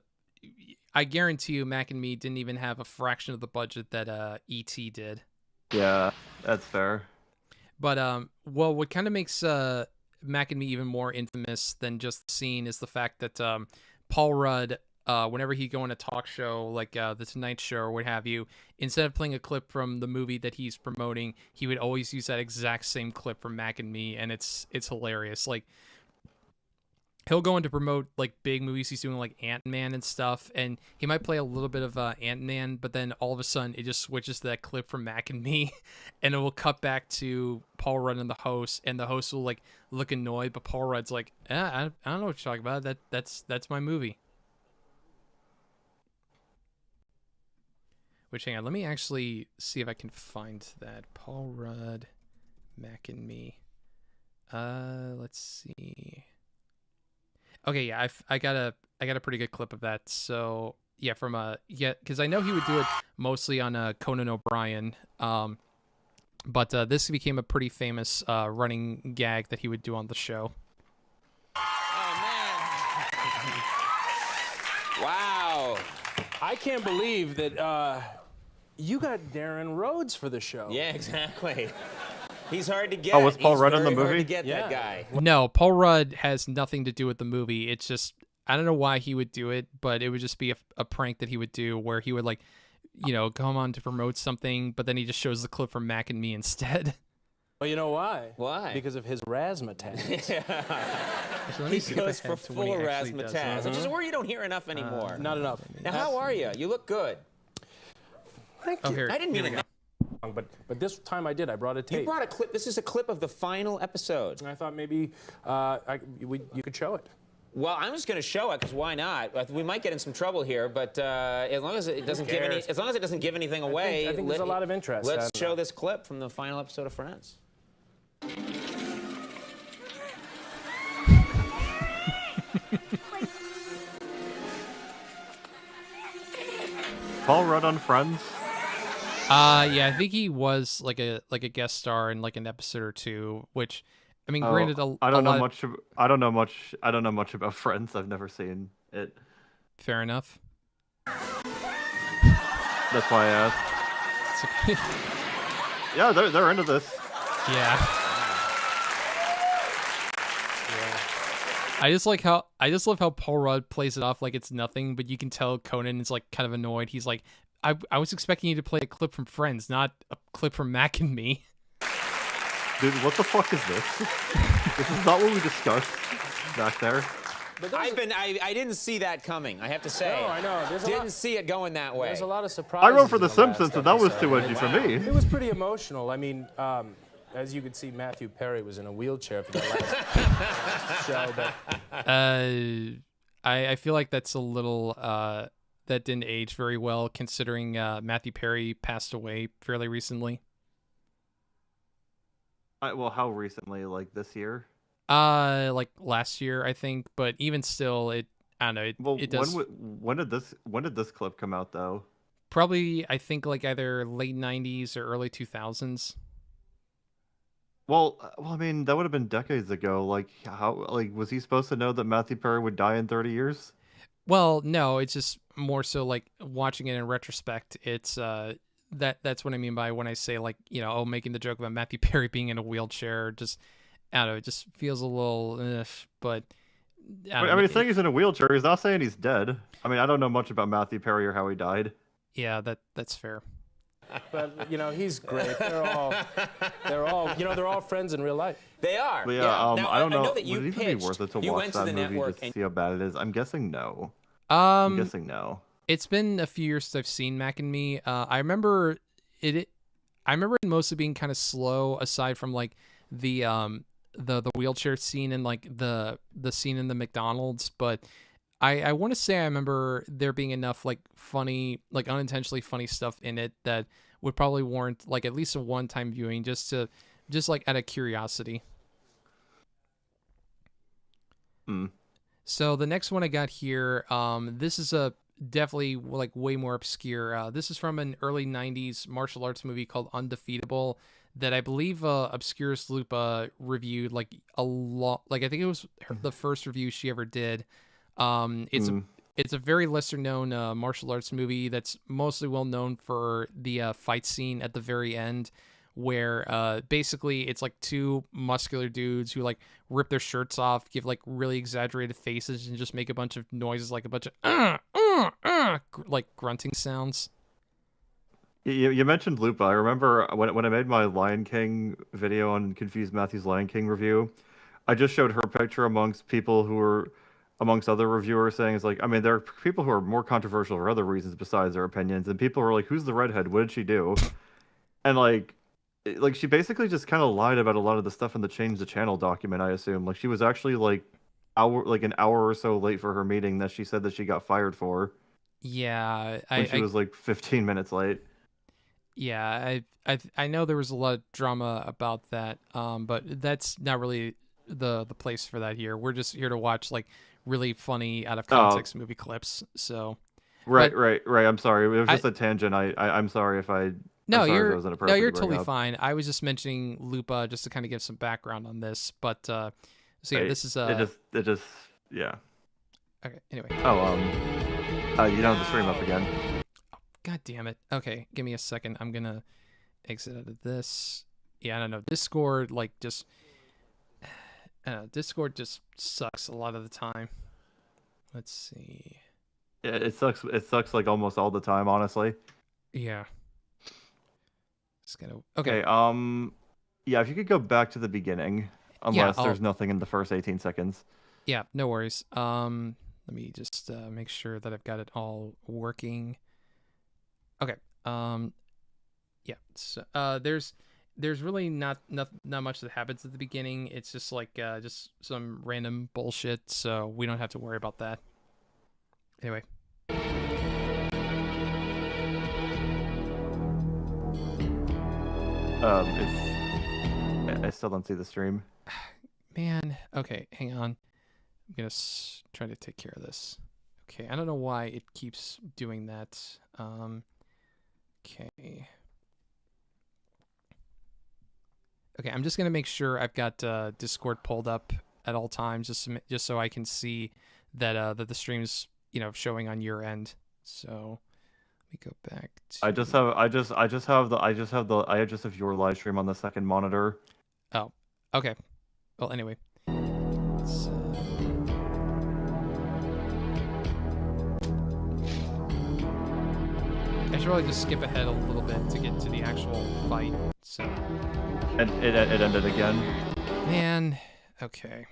I guarantee you, Mac and Me didn't even have a fraction of the budget that E.T. did.
Yeah, that's fair.
But well, what kind of makes Mac and Me even more infamous than just the scene is the fact that Paul Rudd, whenever he'd go on a talk show like The Tonight Show or what have you, instead of playing a clip from the movie that he's promoting, he would always use that exact same clip from Mac and Me, and it's hilarious. Like, he'll go in to promote like big movies he's doing, like Ant-Man and stuff, and he might play a little bit of Ant-Man, but then all of a sudden it just switches to that clip from Mac and Me, and it will cut back to Paul Rudd and the host, and the host will like look annoyed, but Paul Rudd's like, I don't know what you're talking about. That's my movie. Which, hang on, let me actually see if I can find that. Paul Rudd, Mac and Me. Let's see. Okay, yeah, I got a pretty good clip of that. So yeah, because I know he would do it mostly on Conan O'Brien. But this became a pretty famous running gag that he would do on the show.
Oh man! Wow,
I can't believe that you got Darren Rhodes for the show.
yeah, exactly. He's hard to get.
Oh, was Paul
He's
Rudd in the
very hard
movie?
to get that guy.
No, Paul Rudd has nothing to do with the movie. It's just, I don't know why he would do it, but it would just be a prank that he would do where he would like, come on to promote something, but then he just shows the clip from Mac and Me instead.
Well, you know why?
Why?
Because of his razzmatazz.
So let me
He
skip
goes
ahead
for
to when he
full
actually does
razzmatazz,
it.
which is a word you don't hear enough anymore.
Not enough.
Now, how are you? You look good.
Thank
Oh,
you.
here.
I didn't mean it.
But this time I did. I brought a tape.
You brought a clip. This is a clip of the final episode.
And I thought maybe you could show it.
Well, I'm just going to show it because why not? We might get in some trouble here, but as long as it doesn't give anything away,
I think there's a lot of interest.
Let's show this clip from the final episode of Friends.
Paul Rudd on Friends.
Yeah, I think he was like a guest star in like an episode or two, which, I mean, granted,
I don't know much about Friends. I've never seen it.
Fair enough.
That's why I asked.
It's okay.
Yeah, they're into this.
Yeah. I just love how Paul Rudd plays it off like it's nothing, but you can tell Conan is like kind of annoyed. He's like, I was expecting you to play a clip from Friends, not a clip from Mac and Me.
Dude, what the fuck is this? This is not what we discussed back there.
I didn't see that coming, I have to say.
No, I know.
Didn't see it going that way.
There's a lot of surprises.
I wrote for
in
The
last
Simpsons, and that was
episode.
too edgy for me.
It was pretty emotional. I mean, as you could see, Matthew Perry was in a wheelchair for the last show. But
I feel like that's a little that didn't age very well, considering Matthew Perry passed away fairly recently.
Well, how recently? Like this year?
Like last year, I think. But even still, I don't know.
Well,
It does
when did this clip come out though?
probably, I think, like either late '90s or early 2000s.
Well, I mean, that would have been decades ago. Like, how, like, was he supposed to know that Matthew Perry would die in 30 years?
Well, no, it's just more so like watching it in retrospect. It's that's what I mean by when I say like oh making the joke about Matthew Perry being in a wheelchair. Just I don't know, it just feels a little, but I
I
don't
mean,
know.
he's saying he's in a wheelchair. He's not saying he's dead. I mean, I don't know much about Matthew Perry or how he died.
Yeah, that's fair.
But he's great. They're all they're all friends in real life.
They are.
But yeah,
Now,
I don't know.
know that you
would it even
pitched.
be worth it to
You
watch
went to
that
the
movie
network
just to
and
see how bad it is? I'm guessing no. I'm guessing no.
It's been a few years since I've seen Mac and Me. I remember it. I remember it mostly being kind of slow, aside from like the wheelchair scene and like the scene in the McDonald's. But I want to say I remember there being enough like funny, like unintentionally funny stuff in it that would probably warrant like at least a one-time viewing, just like out of curiosity. So the next one I got here, this is a definitely like way more obscure. This is from an early '90s martial arts movie called Undefeatable that I believe Obscurus Lupa reviewed like a lot. Like I think it was the first review she ever did. It's a very lesser known martial arts movie that's mostly well known for the fight scene at the very end, where basically it's like two muscular dudes who like rip their shirts off, give like really exaggerated faces, and just make a bunch of noises, like a bunch of like grunting sounds.
You mentioned Lupa. I remember when I made my Lion King video on Confused Matthew's Lion King review, I just showed her picture amongst people who were amongst other reviewers saying it's like, I mean, there are people who are more controversial for other reasons besides their opinions, and people were like, "Who's the redhead? What did she do?" And like she basically just kind of lied about a lot of the stuff in the Change the Channel document. I assume like she was actually like an hour or so late for her meeting that she said that she got fired for.
Yeah,
when she was like 15 minutes late.
Yeah, I know there was a lot of drama about that, but that's not really the place for that here. We're just here to watch like really funny out of context movie clips. So
right. I'm sorry. It was just a tangent. I'm sorry if I.
No,
you're
totally fine. I was just mentioning Lupa just to kind of give some background on this, but so yeah, this is
it just yeah.
Okay. Anyway.
You don't have the stream up again.
God damn it. Okay, give me a second. I'm gonna exit out of this. Yeah, I don't know. Discord Discord just sucks a lot of the time. Let's see.
Yeah, it sucks. It sucks like almost all the time, honestly.
Yeah. Just gonna. Okay.
Yeah, if you could go back to the beginning, unless there's nothing in the first 18 seconds.
Yeah, no worries. Let me just make sure that I've got it all working. Okay. Yeah. So there's really not much that happens at the beginning. It's just like just some random bullshit, so we don't have to worry about that. Anyway.
I still don't see the stream.
Man, okay, hang on. I'm gonna try to take care of this. Okay, I don't know why it keeps doing that. Okay. Okay, I'm just gonna make sure I've got Discord pulled up at all times, just so I can see that that the stream's showing on your end. So let me go back to.
I just have your live stream on the second monitor.
Oh, okay. Well, anyway. I should probably just skip ahead a little bit to get to the actual fight. So.
And it ended again.
Man, okay.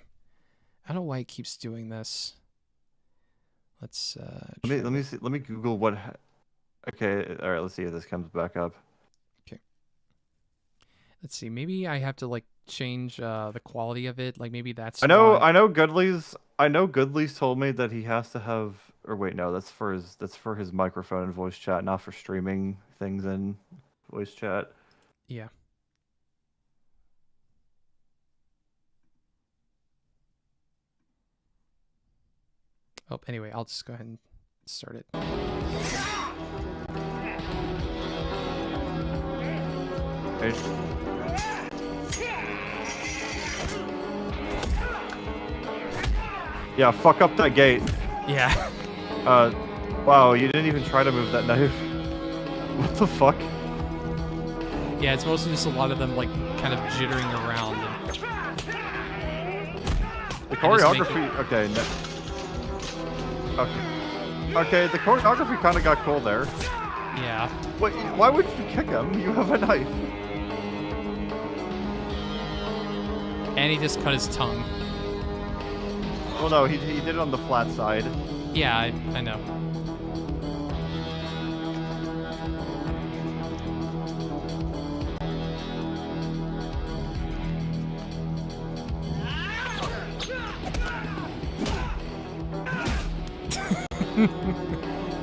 I don't know why it keeps doing this. Let's.
Let me see. Let me Google what. Okay, all right. Let's see if this comes back up.
Okay. Let's see. Maybe I have to like change the quality of it. Like maybe that's.
I know Goodley's told me that he has to have. Or wait, no, that's for his microphone and voice chat, not for streaming things in voice chat.
Yeah. Oh, anyway, I'll just go ahead and start it.
Yeah, fuck up that gate.
Yeah.
Wow, you didn't even try to move that knife. What the fuck?
Yeah, it's mostly just a lot of them like kind of jittering around.
The choreography, okay. Okay, the choreography kind of got cool there.
Yeah.
Wait, why would you kick him? You have a knife.
And he just cut his tongue.
Well, no, he did it on the flat side.
Yeah, I know.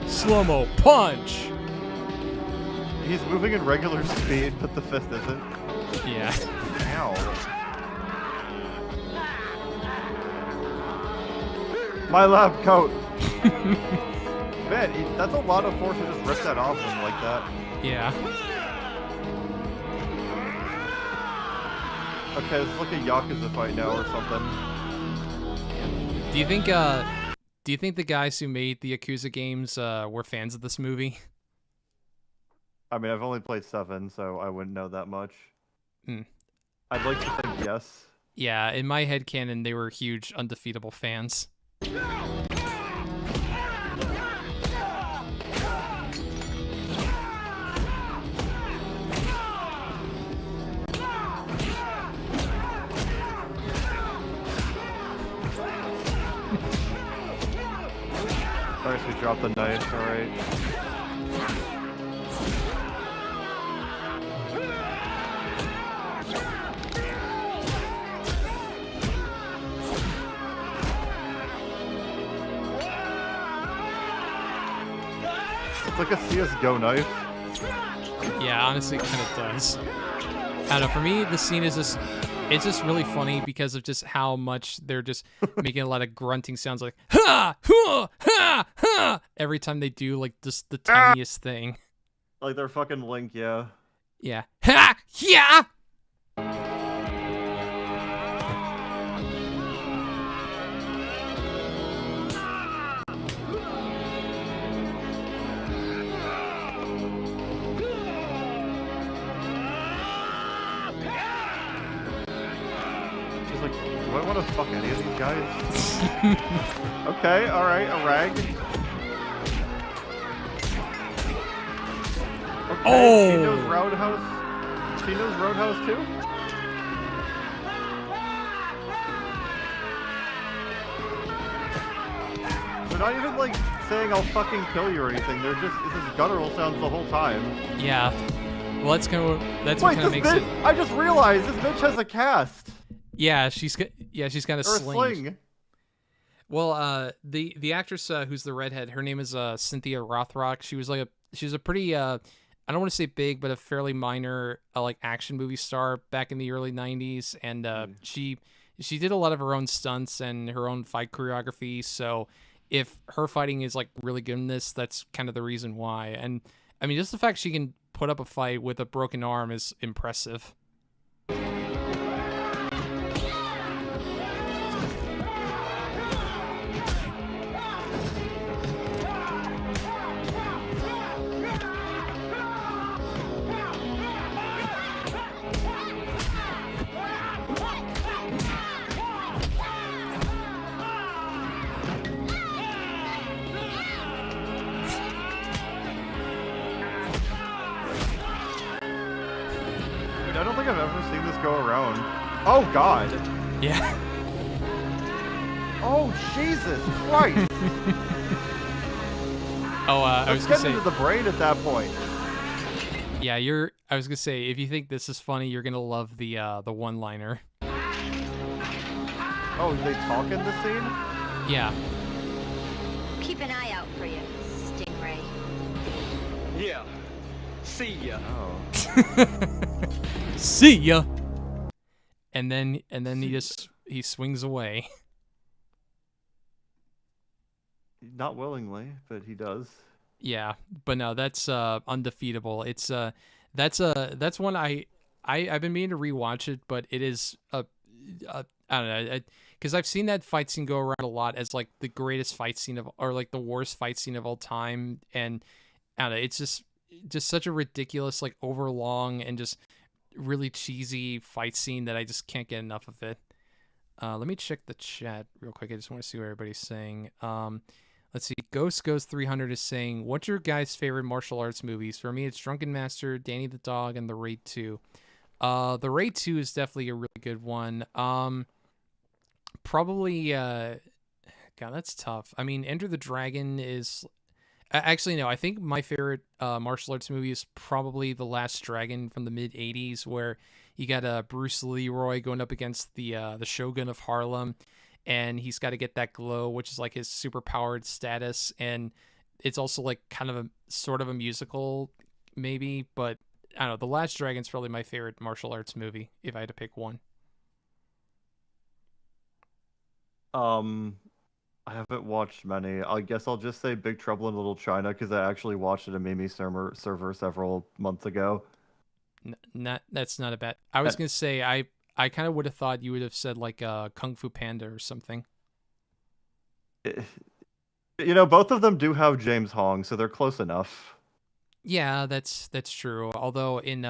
Slow-mo punch!
He's moving in regular speed, but the fist isn't.
Yeah.
Ow. My lab coat! Man, that's a lot of force to just rip that off him like that.
Yeah.
Okay, this is like a Yakuza fight now or something.
Do you think the guys who made the Yakuza games were fans of this movie?
I mean, I've only played 7, so I wouldn't know that much.
Hmm.
I'd like to think yes.
Yeah, in my headcanon, they were huge, undefeatable fans.
Nice, we dropped the knife, alright. It's like a CSGO knife.
Yeah, honestly, it kind of does. I don't know, for me, the scene is just... It's just really funny because of just how much they're just making a lot of grunting sounds like ha ha ha ha every time they do like just the tiniest thing.
Like they're fucking Link, yeah.
Yeah. Ha yeah.
Like, do I want to fuck any of these guys? Okay, alright, a rag. Okay,
oh!
She knows Roadhouse. She knows Roadhouse too? They're not even like saying I'll fucking kill you or anything. They're just, it's just guttural sounds the whole time.
Yeah. Well, that's kind of what kind of makes
bitch,
it.
I just realized this bitch has a cast.
Yeah, she's got a sling. Well, the actress who's the redhead, her name is Cynthia Rothrock. She was a pretty I don't want to say big, but a fairly minor like action movie star back in the early 90s, and she did a lot of her own stunts and her own fight choreography. So if her fighting is like really good in this, that's kind of the reason why. And I mean, just the fact she can put up a fight with a broken arm is impressive.
I don't think I've ever seen this go around. Oh god.
Yeah.
Oh Jesus Christ.
I was gonna say
into the brain at that point.
Yeah, I was gonna say if you think this is funny, you're gonna love the one-liner.
Oh, they talk in the scene?
Yeah.
Keep an eye out for you, Stingray.
Yeah. See ya.
Oh.
See ya. And then he swings away.
Not willingly, but he does.
Yeah, but no, that's undefeatable. It's that's one I've been meaning to rewatch it, but it is I don't know, because I've seen that fight scene go around a lot as like the greatest fight scene of, or like the worst fight scene of all time, and I don't know, it's just such a ridiculous, like overlong and just really cheesy fight scene that I just can't get enough of it. Let me check the chat real quick. I just want to see what everybody's saying. Let's see. Ghost Goes 300 is saying, "What's your guys' favorite martial arts movies?" For me, it's Drunken Master, Danny the Dog, and The Raid 2. The Raid 2 is definitely a really good one. Probably, God, that's tough. I mean, Enter the Dragon is actually no. I think my favorite martial arts movie is probably The Last Dragon from the mid '80s, where you got Bruce Leroy going up against the Shogun of Harlem, and he's got to get that glow, which is like his super powered status, and it's also like kind of a sort of a musical, maybe, but I don't know. The Last Dragon's probably my favorite martial arts movie if I had to pick one.
I haven't watched many. I guess I'll just say Big Trouble in Little China because I actually watched it at Mimi server several months ago.
That's not a bad. I was gonna say I kind of would have thought you would have said like Kung Fu Panda or something.
Both of them do have James Hong, so they're close enough.
Yeah, that's true. Although in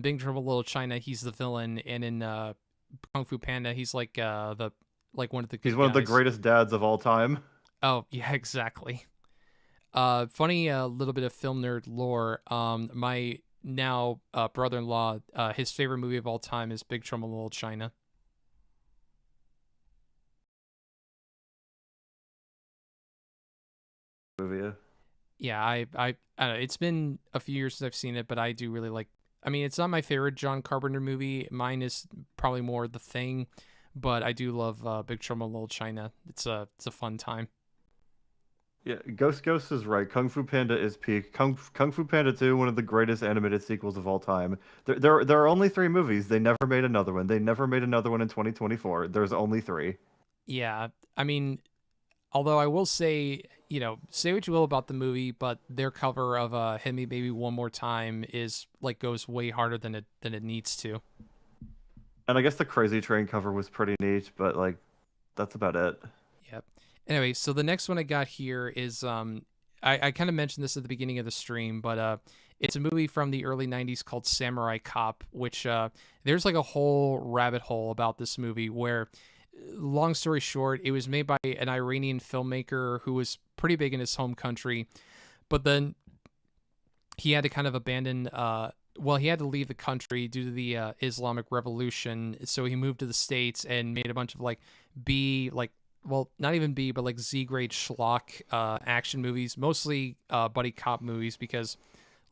Big Trouble in Little China, he's the villain, and in Kung Fu Panda, he's like one of the good
He's one of the
guys.
greatest dads of all time.
Oh yeah, exactly. Funny little bit of film nerd lore. My now brother-in-law, his favorite movie of all time is Big Trouble in Little China.
Movie.
Yeah, I don't know. It's been a few years since I've seen it, but I do really like. I mean, it's not my favorite John Carpenter movie. Mine is probably more The Thing, but I do love Big Trouble in Little China. It's a fun time.
Yeah, Ghost is right. Kung Fu Panda is peak. Kung Fu Panda 2, one of the greatest animated sequels of all time. There are only 3 movies. They never made another one. They never made another one in 2024. There's only 3.
Yeah, I mean, although I will say, say what you will about the movie, but their cover of "Hit Me Baby One More Time" is like goes way harder than it needs to.
And I guess the Crazy Train cover was pretty neat, but like, that's about it.
Yep. Anyway, so the next one I got here is I kind of mentioned this at the beginning of the stream, but it's a movie from the early '90s called Samurai Cop, which there's like a whole rabbit hole about this movie where, long story short, it was made by an Iranian filmmaker who was pretty big in his home country, but then he had to kind of abandon he had to leave the country due to the Islamic Revolution, so he moved to the States and made a bunch of not even B, but like Z-grade schlock action movies, mostly buddy cop movies, because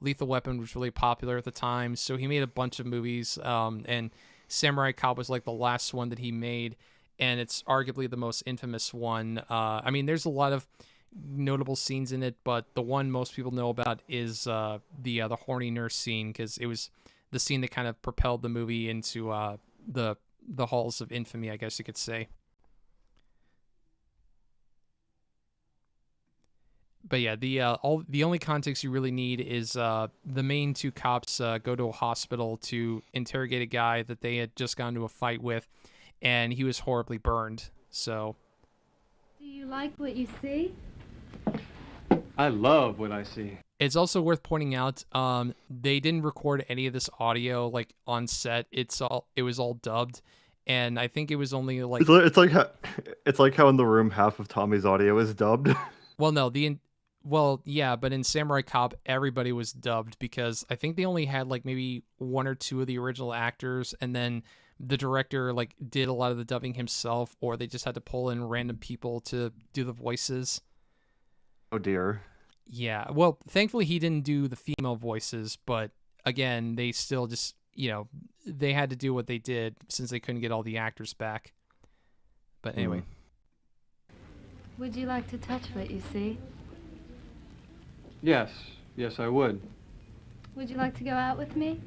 Lethal Weapon was really popular at the time. So he made a bunch of movies, and Samurai Cop was like the last one that he made, and it's arguably the most infamous one. I mean, there's a lot of notable scenes in it, but the one most people know about is the horny nurse scene, because it was the scene that kind of propelled the movie into the halls of infamy, I guess you could say. But yeah, the only context you really need is the main 2 cops go to a hospital to interrogate a guy that they had just gone to a fight with, and he was horribly burned. So,
do you like what you see?
I love what I see.
It's also worth pointing out, they didn't record any of this audio like on set. It was all dubbed, and I think it was only like
it's like how in The Room half of Tommy's audio is dubbed.
Well, yeah, but in Samurai Cop, everybody was dubbed because I think they only had like maybe 1 or 2 of the original actors, and then the director like did a lot of the dubbing himself, or they just had to pull in random people to do the voices.
Oh dear.
Yeah, well, thankfully he didn't do the female voices, but again, they still just, they had to do what they did since they couldn't get all the actors back. But anyway.
Would you like to touch what you see?
Yes, I would.
Would you like to go out with me?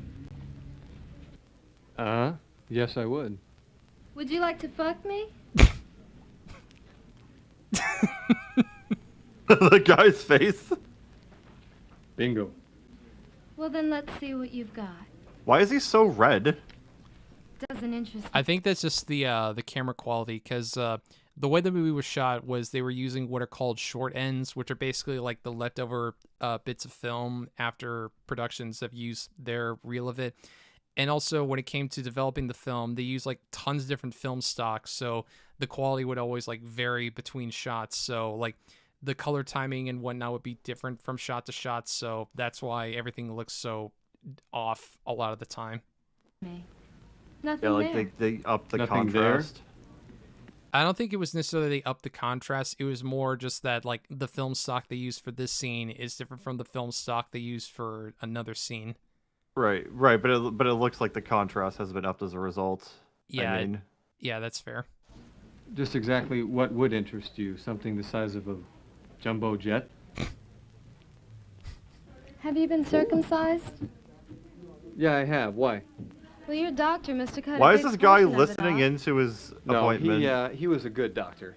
Yes, I would.
Would you like to fuck me?
The guy's face.
Bingo.
Well, then let's see what you've got.
Why is he so red?
Doesn't interest me.
I think that's just the camera quality, because the way the movie was shot was they were using what are called short ends, which are basically like the leftover bits of film after productions have used their reel of it. And also, when it came to developing the film, they used like tons of different film stocks, so the quality would always like vary between shots. So like the color timing and whatnot would be different from shot to shot. So that's why everything looks so off a lot of the time.
Nothing
Yeah, like
there.
they up the
Nothing
contrast.
I don't think it was necessarily they upped the contrast. It was more just that like the film stock they used for this scene is different from the film stock they used for another scene.
Right, but it looks like the contrast has been upped as a result.
Yeah,
I mean,
yeah, that's fair.
Just exactly what would interest you? Something the size of a jumbo jet?
Have you been circumcised?
Yeah, I have. Why?
Well, your doctor must have cut
why
a
is
big
this guy
portion of it
listening
off.
into his
No,
appointment?
he was a good doctor.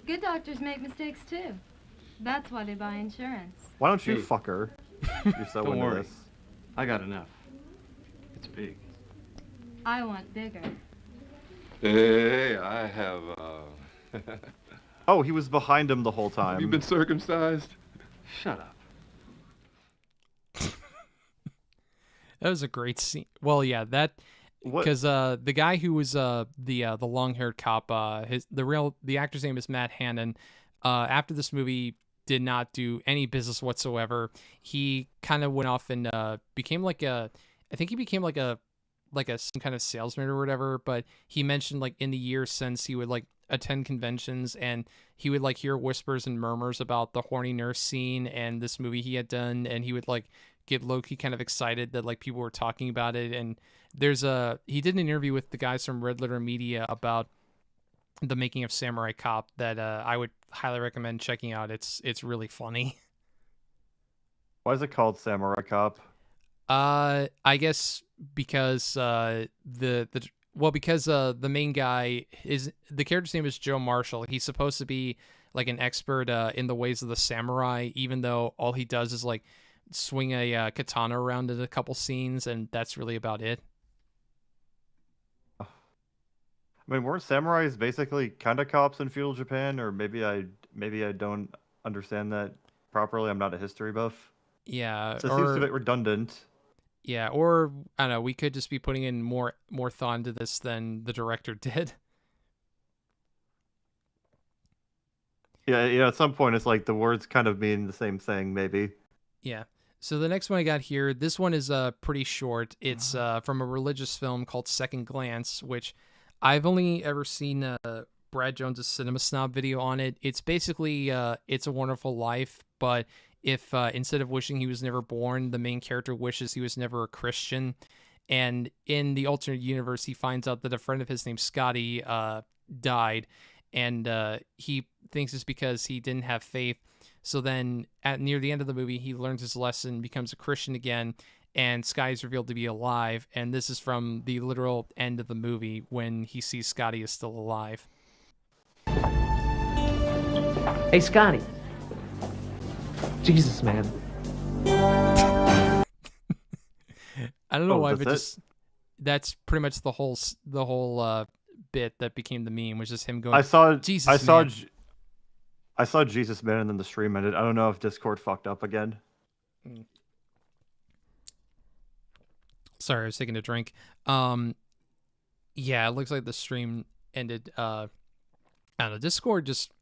Good doctors make mistakes too. That's why they buy insurance.
Why don't you
Hey.
fuck her? You're so
Don't
into
worry.
this.
I got enough. It's big.
I want bigger.
Hey, I have,
Oh, he was behind him the whole time.
You've been circumcised?
Shut up.
That was a great scene. Well, yeah, that because the guy who was the long-haired cop, the actor's name is Matt Hannon. After this movie did not do any business whatsoever, he kind of went off and became like a, I think he became like a some kind of salesman or whatever. But he mentioned like in the years since he would like attend conventions and he would like hear whispers and murmurs about the horny nurse scene and this movie he had done, and he would like get low-key kind of excited that like people were talking about it. And he did an interview with the guys from Red Letter Media about the making of Samurai Cop that I would highly recommend checking out. It's really funny.
Why is it called Samurai Cop?
I guess because because the main guy is, the character's name is Joe Marshall. He's supposed to be like an expert in the ways of the samurai, even though all he does is like swing a katana around in a couple scenes, and that's really about it.
I mean, weren't samurais basically kind of cops in feudal Japan? Or maybe I don't understand that properly. I'm not a history buff.
Yeah,
So it seems a bit redundant.
Yeah, or I don't know, we could just be putting in more thought into this than the director did.
Yeah, at some point it's like the words kind of mean the same thing, maybe.
Yeah. So the next one I got here, this one is pretty short. It's from a religious film called Second Glance, which I've only ever seen Brad Jones's Cinema Snob video on it. It's basically It's a Wonderful Life, but if instead of wishing he was never born, the main character wishes he was never a Christian. And in the alternate universe, he finds out that a friend of his named Scotty died, and he thinks it's because he didn't have faith. So then near the end of the movie, he learns his lesson, becomes a Christian again, and Scotty is revealed to be alive. And this is from the literal end of the movie when he sees Scotty is still alive.
Hey, Scotty. Jesus, man.
I don't know why, but
that's
that's pretty much the whole bit that became the meme, was just him going,
I saw
Jesus, man.
I saw Jesus Man, and then the stream ended. I don't know if Discord fucked up again.
Sorry, I was taking a drink. Yeah, it looks like the stream ended. I don't know. Discord just,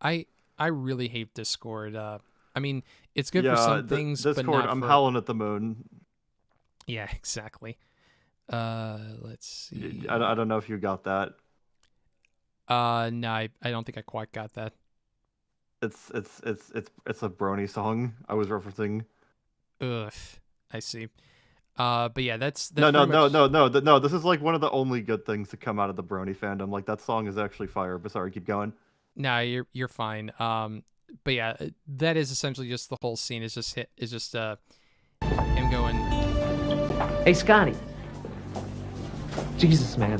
I really hate Discord. I mean, it's good for some things,
Discord,
but not
I'm
for...
howling at the moon.
Yeah, exactly. Let's see.
I don't know if you got that.
No, I don't think I quite got that.
It's a brony song I was referencing.
Ugh, I see. But yeah, that's
No.
pretty much...
This is like one of the only good things to come out of the brony fandom. Like, that song is actually fire. But sorry, keep going.
No, you're fine. But yeah, that is essentially just the whole scene. Is just him going,
Hey, Scotty. Jesus, man.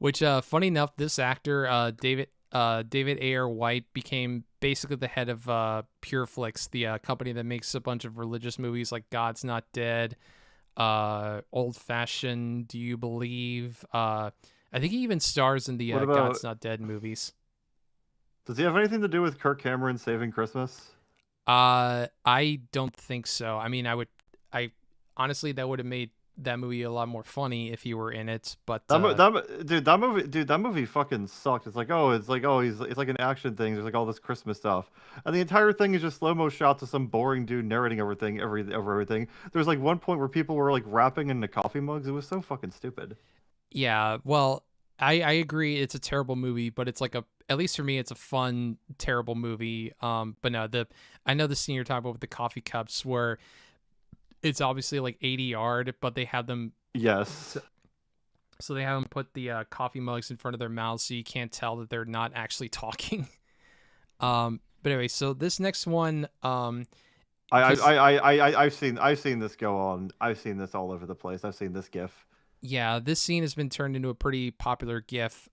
which funny enough, this actor David, David Ayer White became basically the head of Pureflix, the company that makes a bunch of religious movies like God's Not Dead, Old Fashioned, Do You Believe? I think he even stars in the
What about-
God's Not Dead movies.
Does he have anything to do with Kirk Cameron saving Christmas?
I don't think so. I mean, I honestly, that would have made that movie a lot more funny if he were in it. But
that movie fucking sucked. It's like it's like an action thing. There's like all this Christmas stuff, and the entire thing is just slow mo shots of some boring dude narrating everything. There's like one point where people were like rapping into coffee mugs. It was so fucking stupid.
yeah, well, I agree. It's a terrible movie, but it's like at least for me, it's a fun, terrible movie. But no, I know the scene you're talking about with the coffee cups where it's obviously like 80 yard, but they have them.
Yes.
So they have them put the coffee mugs in front of their mouths, so you can't tell that they're not actually talking. But anyway, so this next one,
I've seen this go on. I've seen this all over the place. I've seen this GIF.
Yeah, this scene has been turned into a pretty popular GIF,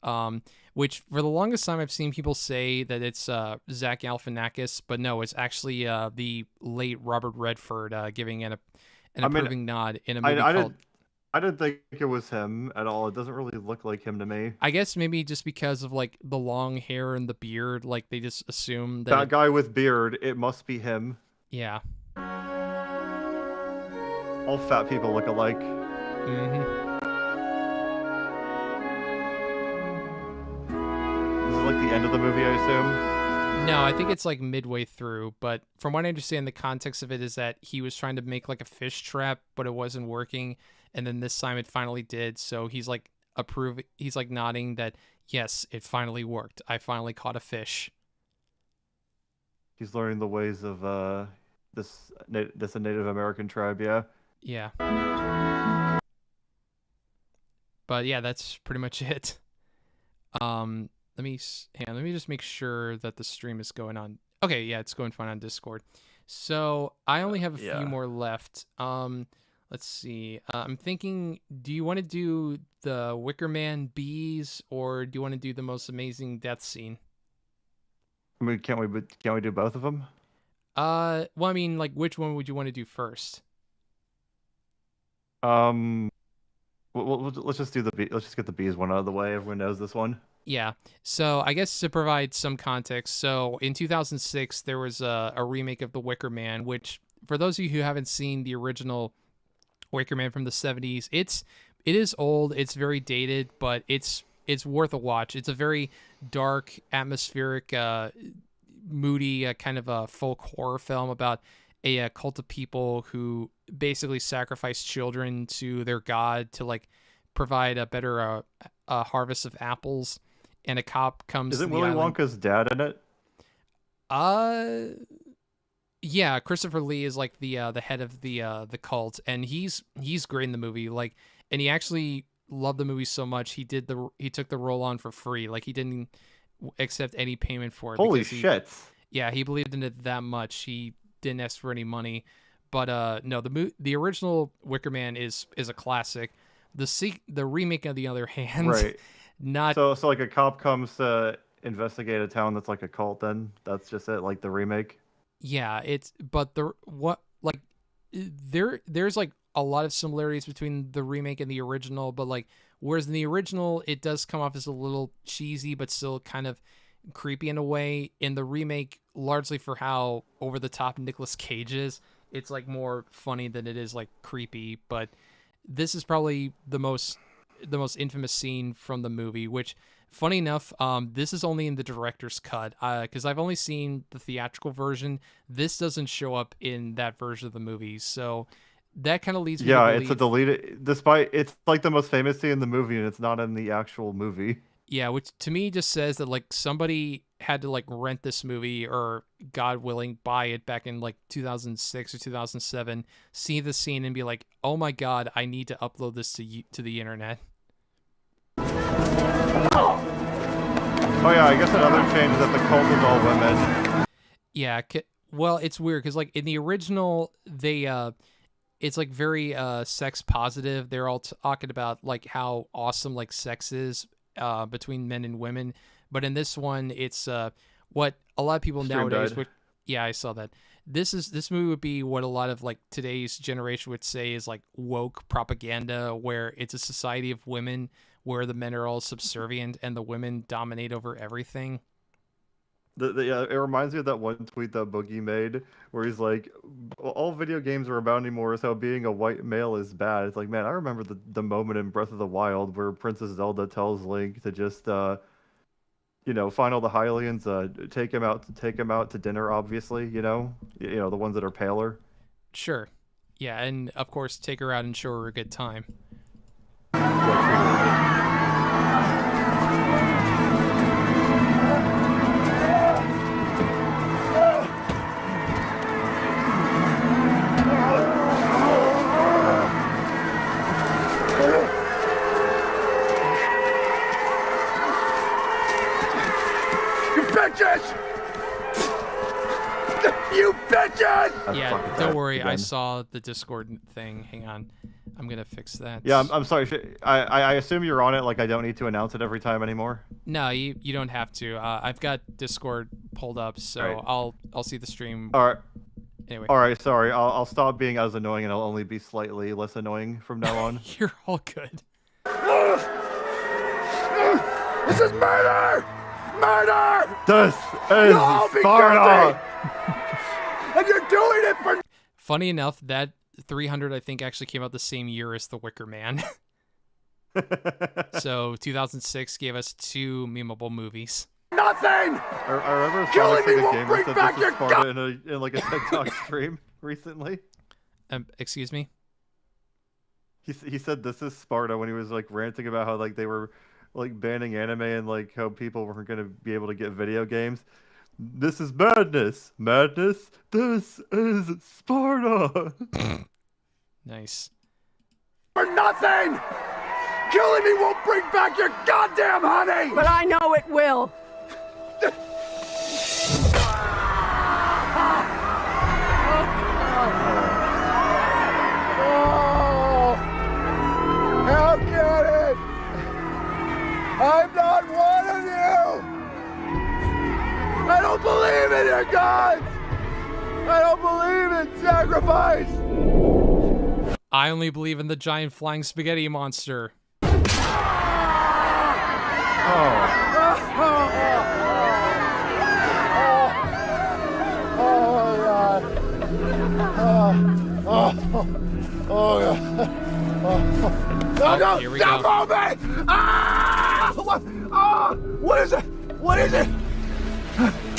which for the longest time I've seen people say that it's Zach Galifianakis, but no, it's actually the late Robert Redford giving an approving nod in a movie called...
I didn't think it was him at all. It doesn't really look like him to me.
I guess maybe just because of like the long hair and the beard, like they just assume
that guy with beard, it must be him.
Yeah.
All fat people look alike.
Mm-hmm.
This is like the end of the movie, I assume?
No, I think it's like midway through, but from what I understand, the context of it is that he was trying to make like a fish trap, but it wasn't working, and then this time it finally did, so he's like nodding that, yes, it finally worked. I finally caught a fish.
He's learning the ways of this Native American tribe, yeah?
Yeah. But yeah, that's pretty much it. Let me just make sure that the stream is going on. Okay, yeah, it's going fine on Discord. So I only have a few more left. Let's see. I'm thinking, do you want to do the Wicker Man bees, or do you want to do the most amazing death scene?
I mean, can't we do both of them?
Well, I mean, like, which one would you want to do first?
Let's just do let's just get the bees one out of the way. Everyone knows this one.
Yeah. So I guess to provide some context, so in 2006 there was a remake of The Wicker Man, which for those of you who haven't seen the original Wicker Man from the 70s, it is old, it's very dated, but it's worth a watch. It's a very dark, atmospheric, moody kind of a folk horror film about a cult of people who basically sacrifice children to their god to like provide a better harvest of apples. And a cop comes.
Is it Willy Wonka's dad in it?
Yeah, Christopher Lee is like the head of the cult, and he's great in the movie. Like, and he actually loved the movie so much he took the role on for free. Like, he didn't accept any payment for it.
Holy shit!
Yeah, he believed in it that much. He didn't ask for any money. But no, the original Wicker Man is a classic. The remake, on the other hand,
right?
Not
so like a cop comes to investigate a town that's like a cult. Then that's just it, like the remake.
Yeah, there's like a lot of similarities between the remake and the original, but like whereas in the original it does come off as a little cheesy but still kind of creepy in a way. In the remake, largely for how over the top Nicolas Cage is, it's like more funny than it is like creepy. But this is probably the most infamous scene from the movie, which, funny enough, this is only in the director's cut, because I've only seen the theatrical version. This doesn't show up in that version of the movie, so that kind of leads me to believe...
it's a deleted, despite it's like the most famous scene in the movie and it's not in the actual movie.
Yeah, which to me just says that like somebody had to like rent this movie or, God willing, buy it back in like 2006 or 2007, see the scene and be like, oh my God, I need to upload this to the internet.
Oh yeah, I guess another change is that the cult is all women.
Yeah, well, it's weird because like in the original, it's like very sex positive. They're all talking about like how awesome like sex is between men and women. But in this one, it's what a lot of people
Stream
nowadays
died.
would. Yeah, I saw that. This movie would be what a lot of like today's generation would say is like woke propaganda, where it's a society of women where the men are all subservient and the women dominate over everything.
Yeah, it reminds me of that one tweet that Boogie made where he's like, all video games are about anymore is how being a white male is bad. It's like, man, I remember the moment in Breath of the Wild where Princess Zelda tells Link to just, find all the Hylians, take him out to dinner, obviously, the ones that are paler.
Sure. Yeah, and of course take her out and show her a good time.
You bitches!
Yeah, don't worry. I saw the Discord thing. Hang on. I'm going to fix that.
Yeah, I'm sorry. I assume you're on it, like I don't need to announce it every time anymore?
No, you don't have to. I've got Discord pulled up, so
Right.
I'll see the stream.
All right.
Anyway.
All right, sorry. I'll stop being as annoying and I'll only be slightly less annoying from now on.
You're all good.
This is murder! Murder!
This is
You'll all be
Sparta!
And you're doing it for...
Funny enough, that 300 I think actually came out the same year as The Wicker Man. So 2006 gave us 2 memeable movies.
Nothing!
I remember
Killing
Sonic
me
Sega
won't
Gamer
bring
said
back
this
your
is Sparta in like a TikTok stream recently.
Excuse me?
He said this is Sparta when he was like ranting about how like they were like banning anime and like how people weren't gonna be able to get video games. This is madness. Madness. This is Sparta.
Nice.
For nothing! Killing me won't bring back your goddamn honey!
But I know it will.
How can it? I'm not one of you! I don't believe in your gods! I don't believe in sacrifice!
I only believe in the giant flying spaghetti monster.
No,
here we
don't
go.
move me! Ah! What? Ah! What is it? What is it?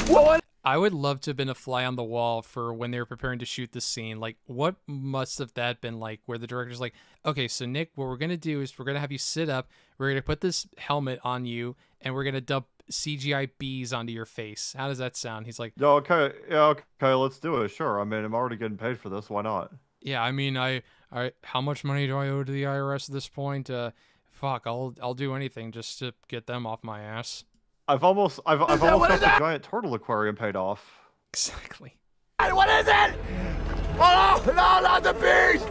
What?
I would love to have been a fly on the wall for when they were preparing to shoot the scene. Like, what must have that been like, where the director's like, okay, so Nick, what we're going to do is we're going to have you sit up, we're going to put this helmet on you, and we're going to dump CGI bees onto your face. How does that sound? He's like,
Yeah, okay, let's do it. Sure. I mean, I'm already getting paid for this. Why not?
yeah, I mean, I how much money do I owe to the IRS at this point? Fuck, I'll do anything just to get them off my ass.
I've almost got the giant turtle aquarium paid off.
Exactly.
What is it? Oh, no, not the bees!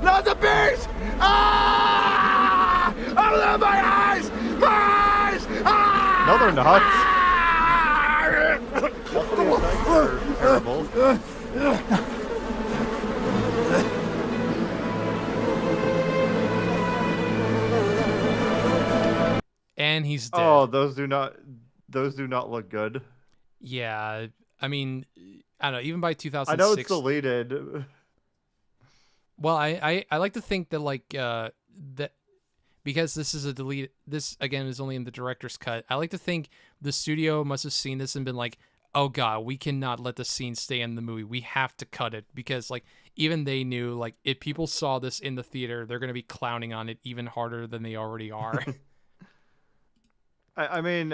Not the bees! Ah! Open my eyes! My eyes! Ah!
No, they're not. That's what he was saying. They're terrible.
And he's dead.
Oh, those do not look good.
Yeah, I mean, I don't know. Even by 2006,
I know it's deleted.
Well, I like to think that like that because this is a delete. This again is only in the director's cut. I like to think the studio must have seen this and been like, "Oh God, we cannot let the scene stay in the movie. We have to cut it," because like even they knew like if people saw this in the theater, they're gonna be clowning on it even harder than they already are.
I assume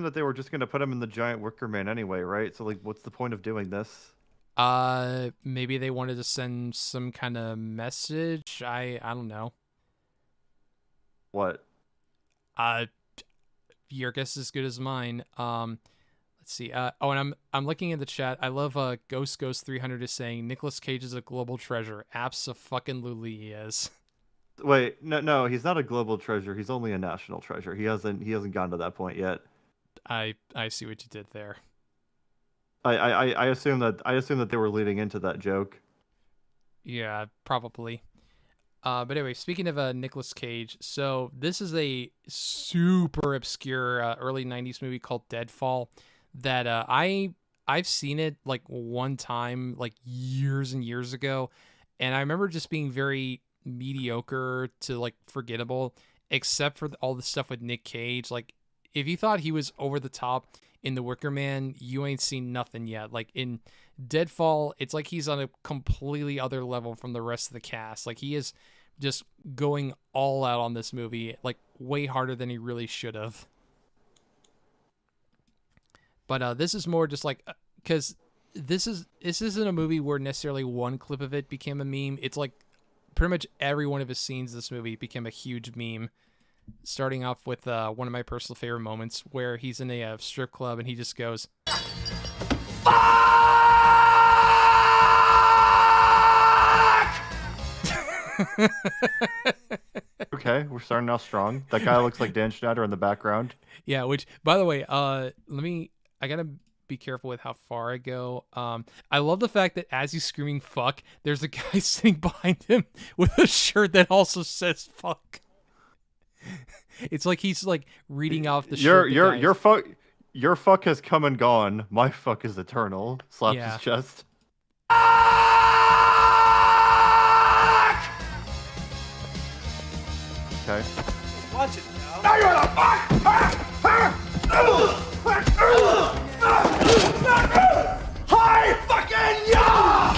that they were just gonna put him in the giant Wicker Man anyway, right? So like, what's the point of doing this?
Maybe they wanted to send some kind of message. I don't know.
What?
Your guess is as good as mine. Let's see. Oh, and I'm looking at the chat. I love Ghost 300 is saying Nicolas Cage is a global treasure. Abso-fucking-lutely he is.
Wait, no, he's not a global treasure. He's only a national treasure. He hasn't gone to that point yet.
I see what you did there.
I assume that they were leading into that joke.
Yeah, probably. But anyway, speaking of Nicolas Cage, so this is a super obscure early '90s movie called Deadfall that I've seen it like one time, like years and years ago, and I remember just being very mediocre to like forgettable, except for all the stuff with Nick Cage. Like, if you thought he was over the top in The Wicker Man, you ain't seen nothing yet. Like in Deadfall, it's like he's on a completely other level from the rest of the cast. Like he is just going all out on this movie, like way harder than he really should have. But this is more just like, because this isn't a movie where necessarily one clip of it became a meme. It's like pretty much every one of his scenes in this movie became a huge meme. Starting off with one of my personal favorite moments where he's in a strip club and he just goes,
Okay, we're starting out strong. That guy looks like Dan Schneider in the background.
Yeah, which, by the way, I gotta be careful with how far I go. I love the fact that as he's screaming fuck, there's a guy sitting behind him with a shirt that also says fuck. It's like he's like reading off the shirt.
Your fuck has come and gone. My fuck is eternal. Slaps his chest. Okay.
Watch it now. Now you're the Hi, fucking yeah!